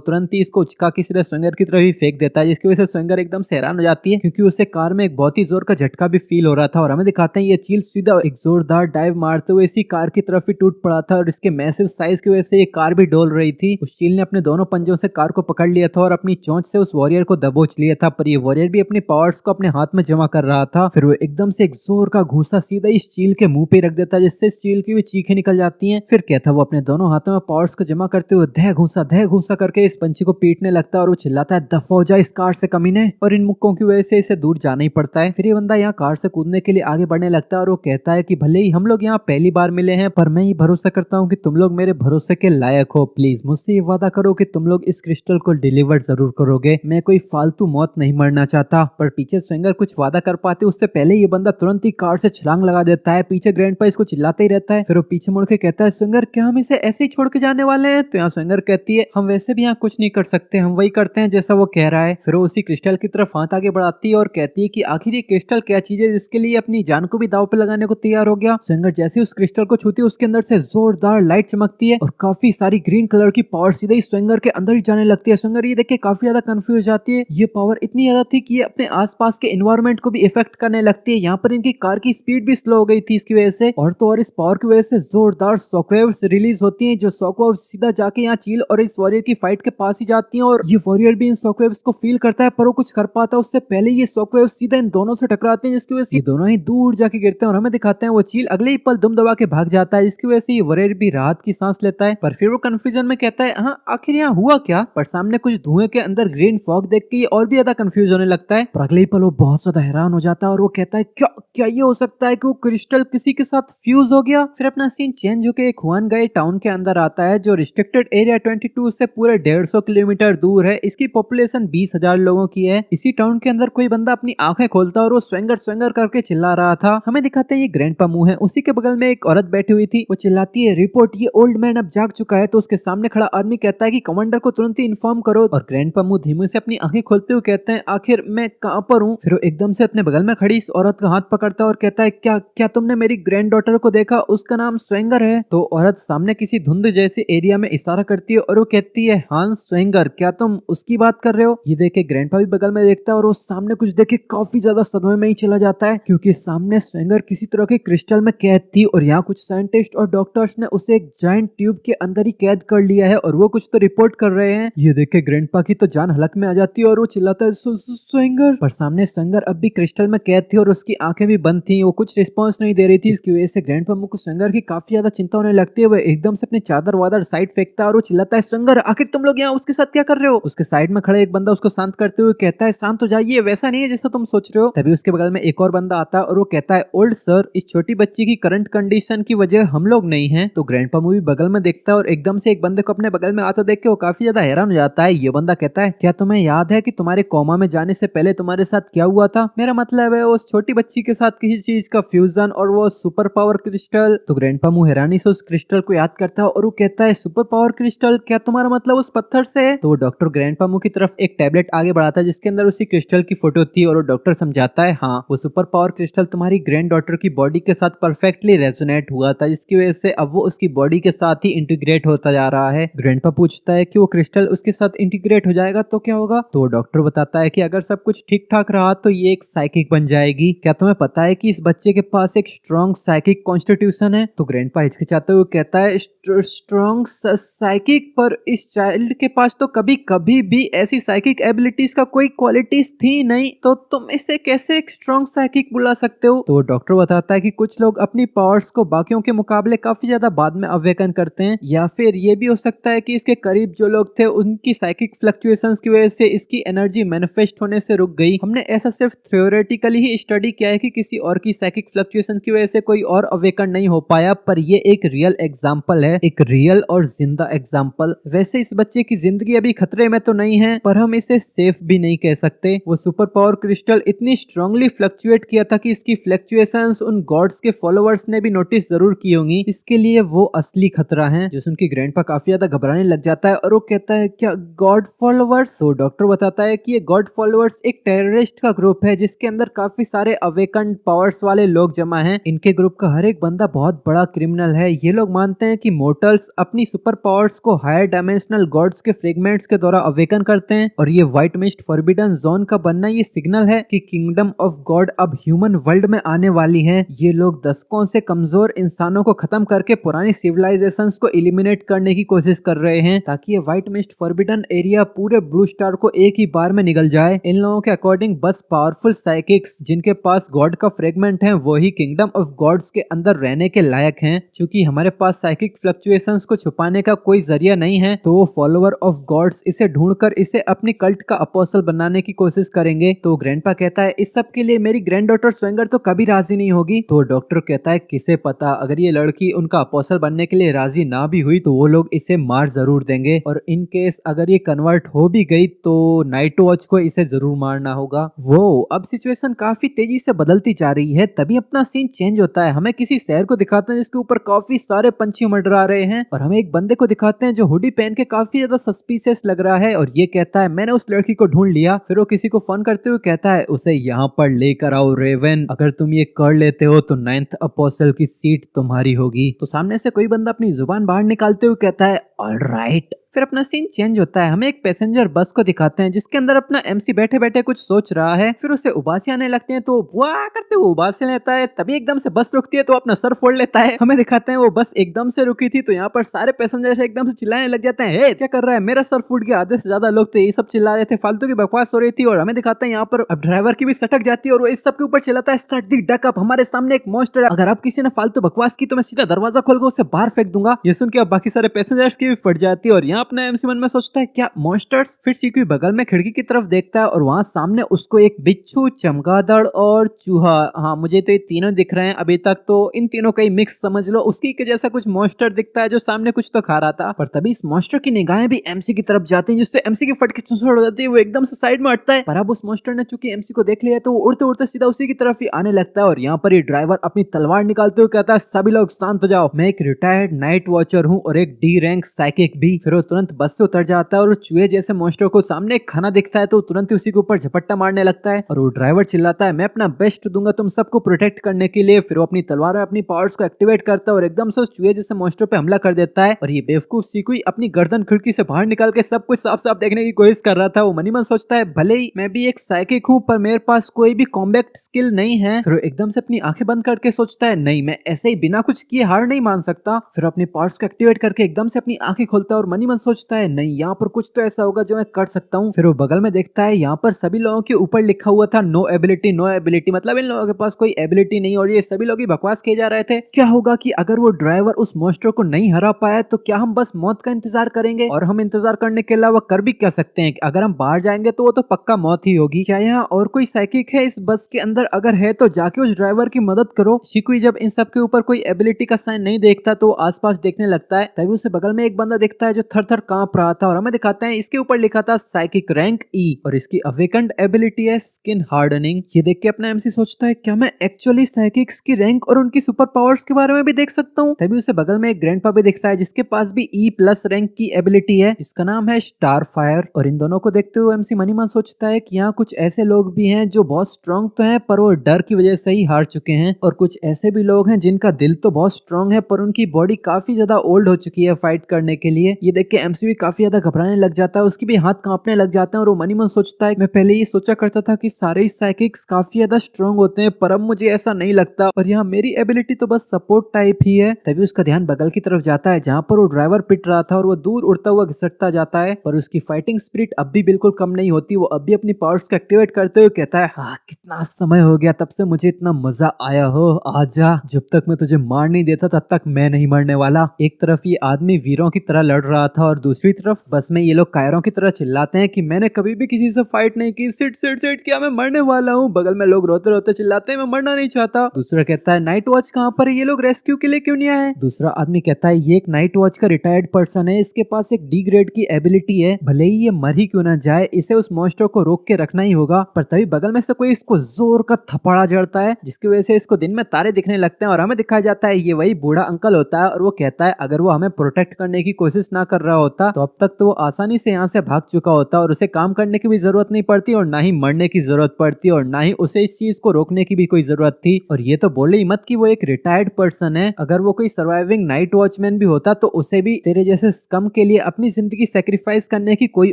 तुरंत ही इसको उचका के सीधे स्विंगर की तरफ ही फेंक देता है, जिसकी वजह से स्विंगर एकदम से हैरान हो जाती है क्योंकि उसे कार में एक बहुत ही जोर का झटका भी फील हो रहा था। और हमें दिखाते हैं ये चील सीधा एक जोरदार डाइव मारते हुए इसी कार की तरफ ही टूट पड़ा था और इसके मैसिव साइज की वजह से ये कार भी डोल रही थी। उस चील ने अपने दोनों पंजों से कार को पकड़ लिया था और अपनी चोंच से उस वॉरियर को दबोच लिया था, पर ये वॉरियर भी अपने पावर्स को अपने हाथ में जमा कर रहा था। फिर वो एकदम से एक जोर का घूंसा सीधा इस चील के मुंह पे रख देता है जिससे इस चील की भी चीखें निकल जाती हैं। फिर क्या था वो अपने दोनों हाथों में पावर्स को जमा करते हुए धह घूंसा करके इस पंछी को पीटने लगता है और वो चिल्लाता है दफा हो जा इस कार से कमीने, और इन मुक्कों की वजह से इसे दूर जाना ही पड़ता है। फिर ये बंदा यहाँ कार से कूदने के लिए आगे बढ़ने लगता है और वो कहता है कि भले ही हम लोग यहाँ पहली बार मिले हैं पर मैं ये भरोसा करता हूँ कि तुम लोग मेरे भरोसे के लायक हो, प्लीज मुझसे ये वादा करो कि तुम लोग इस क्रिस्टल को डिलीवर जरूर करोगे, मैं कोई फालतू मौत नहीं मरना चाहता। पर पीछे स्विंगर कुछ वादा कर पाते उससे पहले ये बंदा तुरंत ही कार से छलांग लगा देता है। पीछे ग्रैंडपा इसको चिल्लाते ही रहता है। फिर वो पीछे मुड़ के कहता है, स्विंगर क्या हम इसे ऐसे ही छोड़ के जाने वाले हैं? तो यहाँ स्विंगर कहती है, हम वैसे भी यहाँ कुछ नहीं कर सकते, हम वही करते हैं जैसा वो कह रहा है। फिर वो उसी क्रिस्टल की तरफ हाथ आगे बढ़ाती है और कहती है कि आखिर ये क्रिस्टल क्या चीज है जिसके लिए अपनी जान को भी दांव पे लगाने को तैयार हो गया। स्विंगर जैसे ही उस क्रिस्टल को छूती है उसके अंदर से जोरदार लाइट चमकती है और काफी सारी ग्रीन कलर की पावर सीधे ही स्विंगर के अंदर ही जाने लगती है। स्विंगर ये देख के काफी ज्यादा कंफ्यूज जाती है। ये पावर इतनी ज्यादा थी कि ये अपने आसपास के एनवायरनमेंट को भी इफेक्ट करने लगती है। यहाँ पर इनकी कार की स्पीड भी स्लो हो गई थी इसकी वजह से। और तो और इस पावर की वजह से जोरदार शॉकवेव्स रिलीज होती हैं, जो शॉकवेव सीधा जाके यहाँ चील और इस वॉरियर की फाइट के पास ही जाती हैं और ये वॉरियर भी इन शॉकवेव्स को फील करता है, पर वो कुछ कर पाता उससे पहले ये शॉकवेव सीधा इन दोनों से टकराते हैं, जिसकी वजह से ये दोनों ही दूर जाके गिरते हैं और हमें दिखाते हैं वो चील अगले ही पल दुम दबा के भाग जाता है, जिसकी वजह से ये वॉरियर भी राहत की सांस लेता है। पर फिर वो कंफ्यूजन में कहता है, हाँ आखिर यहाँ हुआ क्या? पर सामने कुछ धुएं के अंदर ग्रीन फॉग देख के ये और भी ज्यादा कंफ्यूज होने लगता है। पर अगले ही पल वो बहुत ज्यादा हैरान हो जाता है और वो कहता है, क्या क्या ये हो सकता है कि वो क्रिस्टल किसी के साथ फ्यूज हो गया? फिर अपना सीन चेंज होकर एक हुआनगाई टाउन के अंदर आता है, जो रिस्ट्रिक्टेड एरिया 22 से पूरे 150 किलोमीटर दूर है। इसकी पॉपुलेशन 20,000 लोगों की है। इसी टाउन के अंदर कोई बंदा अपनी आंखें खोलता है और वो स्वेंगर स्वेंगर करके चिल्ला रहा था। हमें दिखाते हैं ये ग्रैंडपा मुंह है। उसी के बगल में एक औरत बैठी हुई थी, वो चिल्लाती है, रिपोर्ट, ये ओल्ड मैन अब जाग चुका है। तो उसके सामने खड़ा आदमी कहता है कि कमांडर को तुरंत ही इन्फॉर्म करो। और ग्रैंडपा मुंह धीमे से अपनी आंखें खोलते हुए कहते हैं, आखिर मैं कहाँ पर हूँ? फिर वो एकदम से अपने बगल में खड़ी इस औरत का हाथ पकड़ता है और कहता है, क्या क्या तुमने मेरी ग्रैंड डॉटर को देखा? उसका नाम स्वेंगर है। तो औरत सामने किसी धुंध जैसे एरिया में इशारा करती है और वो कहती है, हाँ स्वेंगर, क्या तुम उसकी बात कर रहे हो? ये देखे ग्रैंडपा भी बगल में देखता है और वो सामने कुछ देखे काफी ज्यादा सदमे में ही चला जाता है, क्योंकि सामने स्वेंगर किसी तरह के क्रिस्टल में कैद थी और यहाँ कुछ साइंटिस्ट और डॉक्टर्स ने उसे एक जायंट ट्यूब के अंदर ही कैद कर लिया है और वो कुछ तो रिपोर्ट कर रहे हैं। ये देखे ग्रैंडपा की तो जान हलक में आ जाती है और वो चिल्लाता है, स्वेंगर। पर सामने स्वेंगर अब भी क्रिस्टल में कैद थी और उसकी आंखें भी बंद थी, वो कुछ रिस्पॉन्स नहीं दे रही थी। इसकी वजह से ग्रैंडपा को स्वेंगर की काफी ज्यादा चिंता होने लगती है। वो एकदम से अपनी चादर वादर साइड फेंकता है और वो चिल्लाता है, स्वेंगर आखिर तुम लोग यहाँ उसके साथ क्या कर रहे हो? उसके साइड में खड़े एक बंदा उसको शांत करते हुए कहता है, शांत हो जाइए, वैसा नहीं है जैसा तुम सोच रहे हो। तभी उसके बगल में एक और बंदा आता है और वो कहता है, ओल्ड सर, इस छोटी बच्ची की करंट कंडीशन की वजह हम लोग नहीं है। तो ग्रैंडपा मूवी बगल में देखता है और एकदम से एक बंदे को अपने बगल में आता देख के वो काफी ज्यादा हैरान हो जाता है। ये बंदा कहता है, क्या तुम्हें याद है कि तुम्हारे कोमा में जाने से पहले तुम्हारे साथ क्या हुआ था? मेरा मतलब है उस छोटी बच्ची के साथ किसी चीज का फ्यूजन और वो सुपर पावर क्रिस्टल। तो ग्रैंडपा मुंह हैरानी से उस क्रिस्टल को याद करता है और वो कहता है, सुपर पावर क्रिस्टल, क्या तुम्हारा मतलब उस पत्थर से है? तो वो डॉक्टर ग्रैंडपा मुंह की तरफ एक टैबलेट आगे बढ़ाता है जिसके अंदर उसी क्रिस्टल की फोटो थी और वो डॉक्टर समझाता है, हाँ वो सुपर पावर क्रिस्टल तुम्हारी ग्रैंड डॉटर की बॉडी के साथ परफेक्टली रेजोनेट हुआ था, जिसकी वजह से अब वो उसकी बॉडी के साथ ही इंटीग्रेट होता जा रहा है। ग्रैंडपा पूछता है कि वो क्रिस्टल उसके साथ इंटीग्रेट हो जाएगा तो क्या होगा? तो डॉक्टर बताता है कि अगर सब कुछ ठीक ठाक रहा तो ये एक साइकिक बन जाएगी। क्या तुम्हें पता है कि इस बच्चे के पास एक स्ट्रॉन्ग साइकिक कॉन्स्टिट्यूशन है? तो ग्रैंडपा हिचकिचाते हुए कहता है, स्ट्रॉन्ग साइकिक? पर इस चाइल्ड के पास तो कभी भी ऐसी साइकिक एबिलिटीज का कोई क्वालिटीज थी नहीं, तो तुम इसे कैसे एक स्ट्रॉन्ग साइकिक बुला सकते हो? तो डॉक्टर बताता है कि कुछ लोग अपनी पावर्स को बाकियों के मुकाबले काफी ज्यादा बाद में अवेकन करते हैं, या फिर ये भी हो सकता है कि इसके करीब जो लोग थे उनकी साइकिक फ्लक्चुएशंस की वजह से इसकी एनर्जी मैनिफेस्ट होने से रुक गई। हमने ऐसा सिर्फ थ्योरेटिकली ही स्टडी किया है कि किसी और की साइकिक फ्लक्चुएशन की वजह से कोई और अवेकन नहीं हो पाया, पर ये एक रियल एग्जाम्पल है, एक रियल और जिंदा एग्जाम्पल। वैसे इस बच्चे की जिंदगी अभी खतरे में तो नहीं है, पर हम इसे सेफ भी नहीं कह सकते। वो सुपर पावर क्रिस्टल इतनी स्ट्रांगली फ्लक्चुएट किया था कि इसकी फ्लक्चुएशंस उन गॉड्स के फॉलोअर्स ने भी नोटिस जरूर की होंगी। इसके लिए वो असली खतरा है। जो सुन के ग्रैंडपा काफी ज्यादा घबराने लग जाता है और वो कहता है, क्या गॉड फॉलोअर्स? तो डॉक्टर बताता है कि ये गॉड फॉलोअर्स एक टेररिस्ट का ग्रुप है जिसके अंदर काफी सारे अवेकन पावर्स वाले लोग जमा हैं। इनके ग्रुप का हर एक बंदा बहुत बड़ा क्रिमिनल है। ये लोग मानते हैं कि मोर्टल्स अपनी सुपर पावर्स को हायर डायमेंशनल गॉड्स के फ्रेगमेंट्स के द्वारा अवेकन करते हैं, और ये व्हाइट मिस्ट फॉरबिडन जोन का बनना ये सिग्नल है कि किंगडम ऑफ गॉड अब ह्यूमन वर्ल्ड में आने वाली है। ये लोग दशकों से कमजोर इंसानों को खत्म करके पुरानी सिविलाइजेशंस को एलिमिनेट करने की कोशिश कर रहे हैं, ताकि ये व्हाइट मिस्ट फॉरबिडन एरिया पूरे ब्लू स्टार को एक ही बार में निगल जाए। इन लोगों के अकॉर्डिंग बस पावरफुल साइकिक्स जिनके पास गॉड का फ्रेगमेंट है वही किंगडम ऑफ गॉड्स के अंदर रहने के लायक हैं। चूंकि हमारे पास साइकिक फ्लक्चुएशंस को छुपाने का कोई जरिया नहीं है, तो वो फॉलोअर ऑफ गॉड्स इसे ढूंढकर इसे अपनी कल्ट का अपोस्टल बनाने की कोशिश करेंगे। तो ग्रैंडपा कहता है, इस सब के लिए मेरी ग्रैंड डॉटर स्वेंगर तो कभी राजी नहीं होगी। तो डॉक्टर कहता है, किसे पता, अगर ये लड़की उनका अपोस्टल बनने के लिए राजी ना भी हुई तो वो लोग इसे मार जरूर देंगे, और इन केस अगर ये कन्वर्ट हो भी गई तो नाइट वॉच को इसे जरूर मारना होगा। वो अब सिचुएशन काफी तेजी से बदलती जा रही है। तभी अपना सीन चेंज होता है, हमें किसी शहर को दिखाते हैं जिसके ऊपर काफी सारे पंछी मंडरा रहे हैं और हमें एक बंदे को दिखाते हैं जो हुडी पहन के काफी ज्यादा सस्पिशियस लग रहा है और ये कहता है मैंने उस लड़की को ढूंढ लिया। फिर वो किसी को फोन करते हुए कहता है उसे यहाँ पर लेकर आओ रेवन, अगर तुम ये कर लेते हो तो 9th अपोस्टल की सीट तुम्हारी होगी। तो सामने से कोई बंदा अपनी जुबान बाहर निकालते हुए कहता है ऑलराइट। फिर अपना सीन चेंज होता है, हमें एक पैसेंजर बस को दिखाते हैं जिसके अंदर अपना एमसी बैठे बैठे कुछ सोच रहा है। फिर उसे उबासी आने लगती है तो वाह करते हुए उबासी लेता है। तभी एकदम से बस रुकती है तो अपना सर फोड़ लेता है। हमें दिखाते हैं वो बस एकदम से रुकी थी तो यहाँ पर सारे पैसेंजर एकदम से चिल्लाने लग जाते हैं, हे क्या कर रहा है, मेरा सर फूट गया। आधे से ज्यादा लोग तो ये सब चिल्ला रहे थे, फालतू की बकवास हो रही थी। और हमें दिखाते हैं यहाँ पर अब ड्राइवर की भी सटक जाती है और वो इस सब के ऊपर चिल्लाता है स्टार्ट द डक अप, हमारे सामने एक मॉन्स्टर है, अगर अब किसी ने फालतू बकवास की तो मैं सीधा दरवाजा खोलकर उसे बाहर फेंक दूंगा। ये सुन के अब बाकी सारे पैसेंजर्स की भी फट जाती है और यहाँ अपना एमसी मन में सोचता है क्या मॉन्स्टर्स। फिर सीक्यू बगल में खिड़की की तरफ देखता है और वहाँ सामने उसको एक बिच्छू, चमगादड़ और चूहा, हाँ मुझे तो ये तीनों दिख रहे हैं अभी तक, तो इन तीनों का ही मिक्स समझ लो। उसकी के जैसा कुछ मॉन्स्टर दिखता है जो सामने कुछ तो खा रहा था। पर तभी इस मॉन्स्टर की निगाहें भी एमसी की तरफ जाती हैं जिससे एमसी की फट के चुसड़ हो जाती है, वो एकदम से साइड में हटता है। पर अब उस मॉन्स्टर ने चूंकि एमसी को देख लिया है तो वो उड़ते उड़ते सीधा उसी की तरफ ही आने लगता है और यहाँ पर ये ड्राइवर अपनी तलवार निकालते हुए कहता है सभी लोग शांत हो जाओ, मैं एक रिटायर्ड नाइट वॉचर हूँ और एक डी रैंक साइकिक भी। फिर वो तुरंत बस से उतर जाता है और चूहे जैसे मॉन्स्टर को सामने एक खाना दिखता है तो तुरंत ही उसी के ऊपर झपट्टा मारने लगता है और वो ड्राइवर चिल्लाता है मैं अपना बेस्ट दूंगा तुम सबको प्रोटेक्ट करने के लिए। फिर वो अपनी तलवार में अपनी पावर्स को एक्टिवेट करता है और एकदम से उस चूहे जैसे मॉन्स्टर पे हमला कर देता है और ये बेवकूफ सीकुई अपनी गर्दन खिड़की से बाहर निकाल के सब कुछ साफ साफ देखने की कोशिश कर रहा था। वो मनी मन सोचता है भले ही मैं भी एक साइकिक हूँ पर मेरे पास कोई भी कॉम्बैट स्किल नहीं है। फिर वो एकदम से अपनी आंखें बंद करके सोचता है नहीं मैं ऐसे ही बिना कुछ किए हार नहीं मान सकता। फिर अपनी पावर्स को एक्टिवेट करके एकदम से अपनी आंखें खोलता है और मनी मन सोचता है नहीं यहाँ पर कुछ तो ऐसा होगा जो मैं कर सकता हूँ। फिर वो बगल में देखता है यहाँ पर सभी लोगों के ऊपर लिखा हुआ था नो एबिलिटी, मतलब इन लोगों के पास कोई एबिलिटी नहीं और ये सभी लोग ही बकवास किए जा रहे थे। क्या होगा कि अगर वो ड्राइवर उस मॉन्स्टर को नहीं हरा पाया तो क्या हम बस मौत का इंतजार करेंगे, और हम इंतजार करने के अलावा कर भी क्या सकते हैं, अगर हम बाहर जाएंगे तो वो तो पक्का मौत ही होगी। क्या यहाँ और कोई साइकिक है इस बस के अंदर, अगर है तो जाके उस ड्राइवर की मदद करो। शिकुई जब इन सब के ऊपर कोई एबिलिटी का साइन नहीं देखता तो आसपास देखने लगता है। तभी उसे बगल में एक बंदा दिखता है जो थर थर कांप रहा था और हमें दिखाते हैं इसके ऊपर लिखा था साइकिक रैंक ई और इसकी अवेकेंड एबिलिटी है स्किन हार्डनिंग। ये देख के अपना एमसी सोचता है क्या मैं एक्चुअली साइकिक्स की रैंक और उनकी सुपर पावर्स के बारे में भी देख सकता हूँ। तभी उसे बगल में एक ग्रैंडपा भी दिखता है जिसके पास भी ई प्लस रैंक की एबिलिटी है, इसका नाम है स्टार फायर। और इन दोनों को देखते हुए एमसी मनी मन सोचता है कि यहाँ कुछ ऐसे लोग भी हैं जो बहुत स्ट्रांग तो हैं पर वो डर की वजह से ही हार चुके हैं, और कुछ ऐसे भी लोग हैं जिनका दिल तो बहुत स्ट्रांग है पर उनकी बॉडी काफी ज्यादा ओल्ड हो चुकी है फाइट करने के लिए। ये देख के एमसी भी काफी ज्यादा घबराने लग जाता है, उसकी भी हाथ कांपने लग जाते हैं और वो मनी मन सोचता है मैं पहले ये सोचा करता था कि सारे साइकिक्स काफी ज्यादा स्ट्रांग होते हैं पर अब मुझे ऐसा नहीं लगता और यहाँ मेरी एबिलिटी तो बस सपोर्ट टाइप ही है। तभी उसका ध्यान बगल की तरफ जाता है जहाँ पर वो ड्राइवर पिट रहा था और वो दूर उड़ता हुआ घिसटता जाता है, पर उसकी फाइटिंग स्पिरिट अब भी बिल्कुल कम नहीं होती। वो अब भी अपनी पावर्स को एक्टिवेट करते हुए कहता है हाँ कितना समय हो गया तब से मुझे इतना मजा आया हो, आजा, जब तक मैं तुझे मार नहीं देता तब तक मैं नहीं मरने वाला। एक तरफ ये आदमी वीरों की तरह लड़ रहा था और दूसरी तरफ बस में ये लोग कायरों की तरह चिल्लाते हैं कि मैंने कभी भी किसी से फाइट नहीं की, सिट सिट सिट क्या मैं मरने वाला हूँ। बगल में लोग रोते रोते चिल्लाते हैं मैं मरना नहीं चाहता। दूसरा कहता है नाइट वॉच कहाँ पर है, ये लोग रेस्क्यू के लिए क्यों नहीं आए। दूसरा आदमी कहता है ये एक नाइट वॉच का रिटायर्ड पर्सन है, इसके पास एक डी ग्रेड की एबिलिटी है, भले ही ये मर ही क्यों ना जाए इसे उस मॉन्स्टर को रोक के रखना ही होगा। पर तभी बगल में से कोई इसको जोर का थप्पड़ा जड़ता है जिसकी वजह से इसको दिन में तारे दिखने लगते हैं और हमें दिखाया जाता है ये वही बूढ़ा अंकल होता है और वो कहता है अगर वो हमें प्रोटेक्ट करने की कोशिश ना कर रहा होता तो अब तक तो वो आसानी से यहाँ से भाग चुका होता और उसे काम करने की भी जरूरत नहीं पड़ती और ना ही मरने की जरूरत पड़ती और ना ही उसे इस चीज को रोकने की भी कोई जरूरत थी। और ये तो बोले ही मत कि वो एक रिटायर्ड पर्सन है, अगर वो कोई सर्वाइविंग नाइट वॉचमैन भी होता तो उसे भी तेरे जैसे कम के लिए अपनी जिंदगी सेक्रीफाइस करने की कोई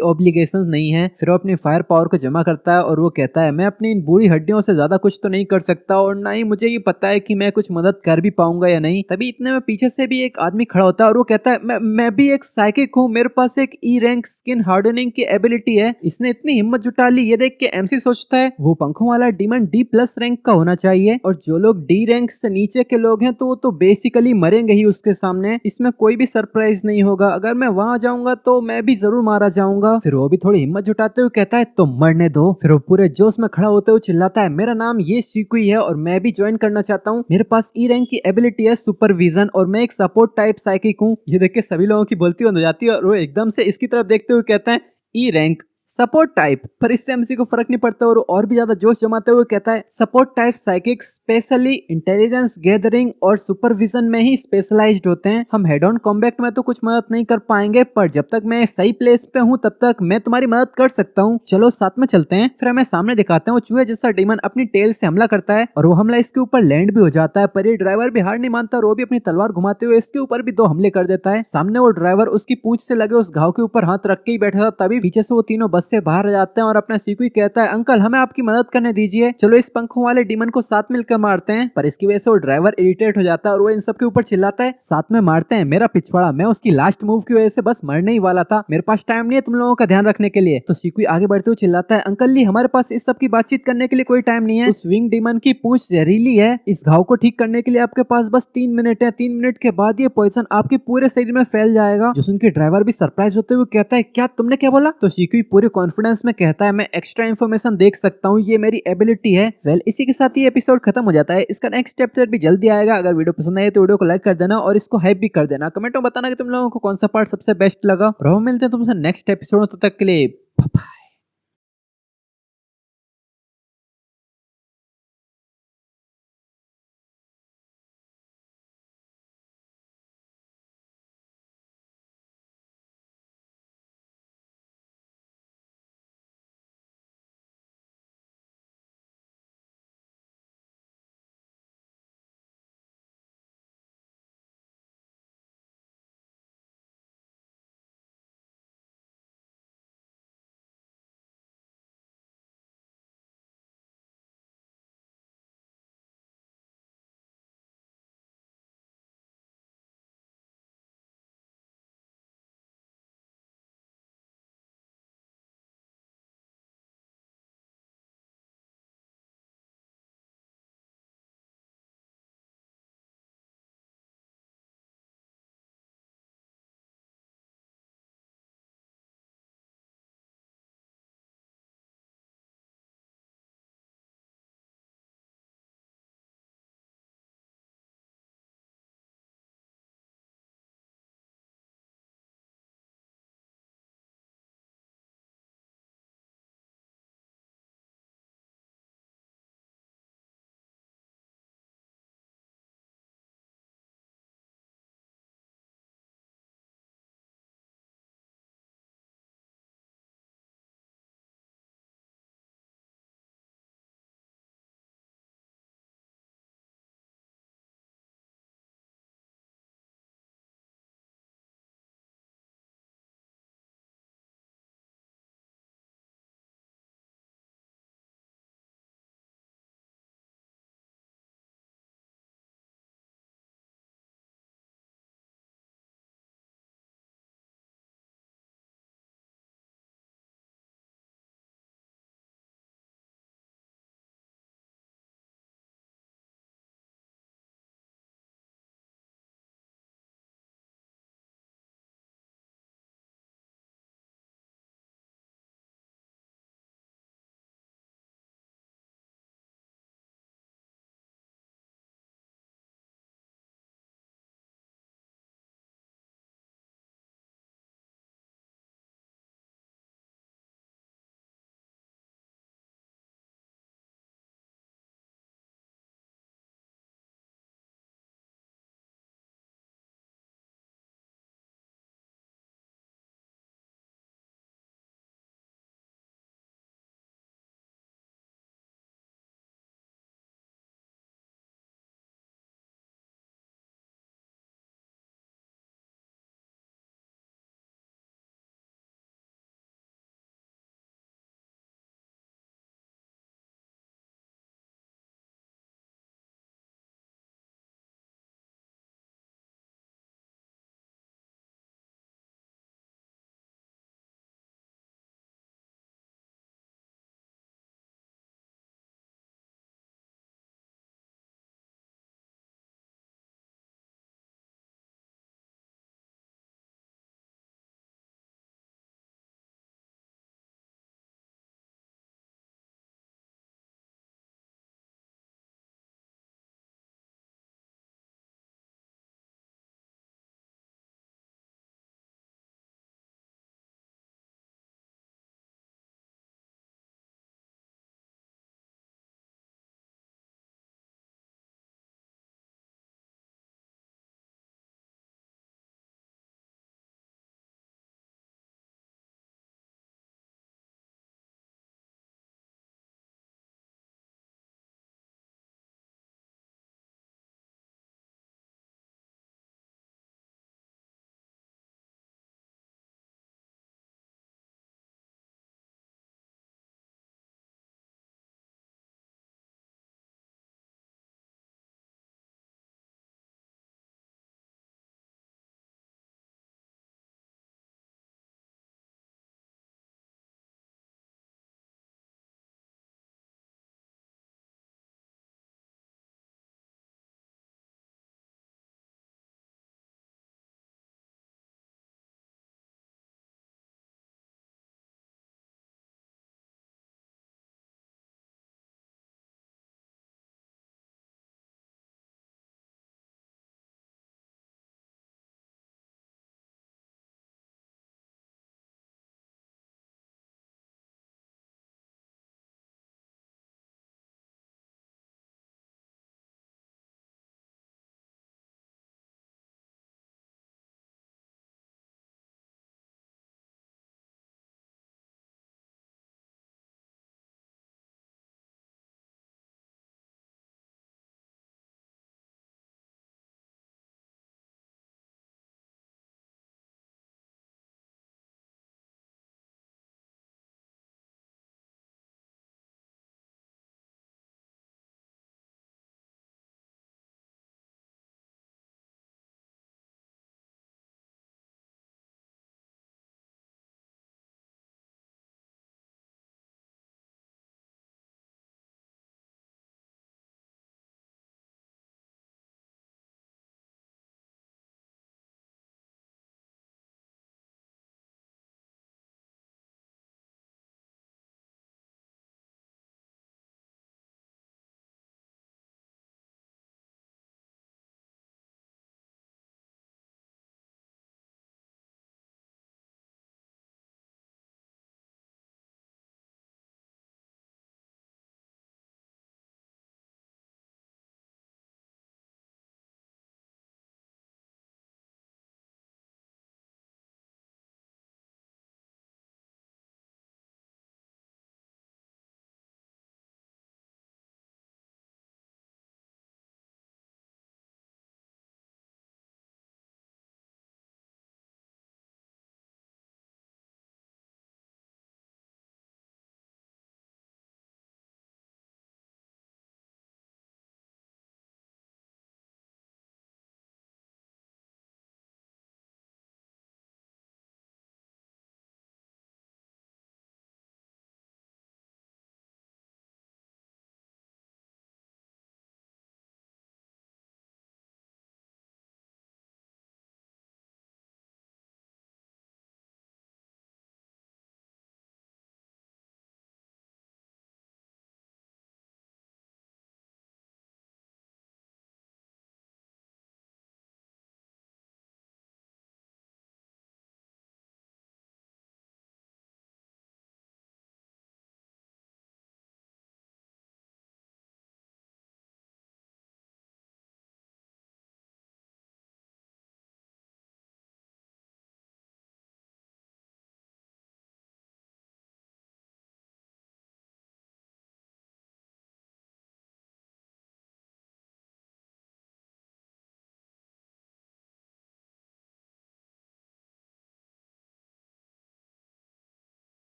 ऑब्लिगेशन नहीं है। फिर वो अपनी फायर पावर को जमा करता है और वो कहता है मैं अपनी इन बूढ़ी हड्डियों से ज्यादा कुछ तो नहीं कर सकता और ना ही मुझे ये पता है कि मैं कुछ मदद कर भी पाऊंगा या नहीं। तभी इतने में पीछे से भी एक आदमी खड़ा होता है और वो कहता है मैं भी एक साइकिक हूँ, मेरे पास एक ई रैंक स्किन हार्डनिंग की एबिलिटी है। इसने इतनी हिम्मत जुटा ली, ये देख के एमसी सोचता है वो पंखों वाला डीमन डी प्लस रैंक का होना चाहिए और जो लोग डी रैंक से नीचे के लोग हैं तो वो तो बेसिकली मरेंगे ही उसके सामने, इसमें कोई भी सरप्राइज नहीं होगा, अगर मैं वहां जाऊंगा तो मैं भी जरूर मारा जाऊंगा। फिर वो भी थोड़ी हिम्मत जुटाते हुए कहता है तो मरने दो। फिर वो पूरे जोश में खड़ा होते हुए चिल्लाता है मेरा नाम ये शिकुई है और मैं भी ज्वाइन करना चाहता हूँ, मेरे पास ई रैंक की एबिलिटी है सुपरविजन और मैं एक सपोर्ट टाइप साइकिक हूँ। ये देख के सभी लोगों की बोलती बंद हो जाती है और वो एकदम से इसकी तरफ देखते हुए कहता है ई रैंक सपोर्ट टाइप। पर इससे एमसी को फर्क नहीं पड़ता और भी ज्यादा जोश जमाते हुए कहता है support type psychic specially intelligence gathering और सुपरविजन में ही स्पेशलाइज्ड होते हैं। हम हेड ऑन कॉम्बैट में तो कुछ मदद नहीं कर पाएंगे, पर जब तक मैं सही प्लेस पे हूँ तब तक मैं तुम्हारी मदद कर सकता हूँ। चलो साथ में चलते हैं। फिर हमें सामने दिखाते हैं वो चूहे जैसा डीमन अपनी टेल से हमला करता है और वो हमला इसके ऊपर लैंड भी हो जाता है, पर ये ड्राइवर भी हार नहीं मानता और वो भी अपनी तलवार घुमाते हुए इसके ऊपर भी 2 हमले कर देता है। सामने वो ड्राइवर उसकी पूंछ से लगे उस घाव के ऊपर हाथ रख के ही बैठा था, तभी पीछे से वो तीनों बस से बाहर आ जाते हैं और अपना सीक्वी कहता है अंकल हमें आपकी मदद करने दीजिए, चलो इस पंखों वाले डीमन को साथ मिलकर मारते हैं। पर इसकी वजह से वो ड्राइवर इरिटेट हो जाता है और वो इन सब के ऊपर चिल्लाता है साथ में मारते हैं मेरा पिछवाड़ा, मैं उसकी लास्ट मूव की वजह से बस मरने ही वाला था, मेरे पास टाइम नहीं है तुम लोगों का ध्यान रखने के लिए। तो सीक्वी आगे बढ़ते हुए चिल्लाता है अंकल ली हमारे पास इस सब की बातचीत करने के लिए कोई टाइम नहीं है, उस विंग डीमन की पूंछ जहरीली है, इस घाव को ठीक करने के लिए आपके पास बस 3 मिनट है, 3 मिनट के बाद ये पॉइजन आपके पूरे शरीर में फैल जाएगा। जो सुन के ड्राइवर भी सरप्राइज होते हुए कहता है क्या तुमने क्या बोला? तो सीक्वी पूरे कॉन्फिडेंस में कहता है मैं एक्स्ट्रा इन्फॉर्मेशन देख सकता हूँ, ये मेरी एबिलिटी है। वेल इसी के साथ ये एपिसोड खत्म हो जाता है। इसका नेक्स्ट एपिसोड भी जल्दी आएगा। अगर वीडियो पसंद आए तो वीडियो को लाइक कर देना और इसको हाइप भी कर देना। कमेंट में बताना कि तुम लोगों को कौन सा पार्ट सबसे बेस्ट लगा और हम मिलते हैं तुमसे नेक्स्ट एपिसोड, तब तक के लिए बाय।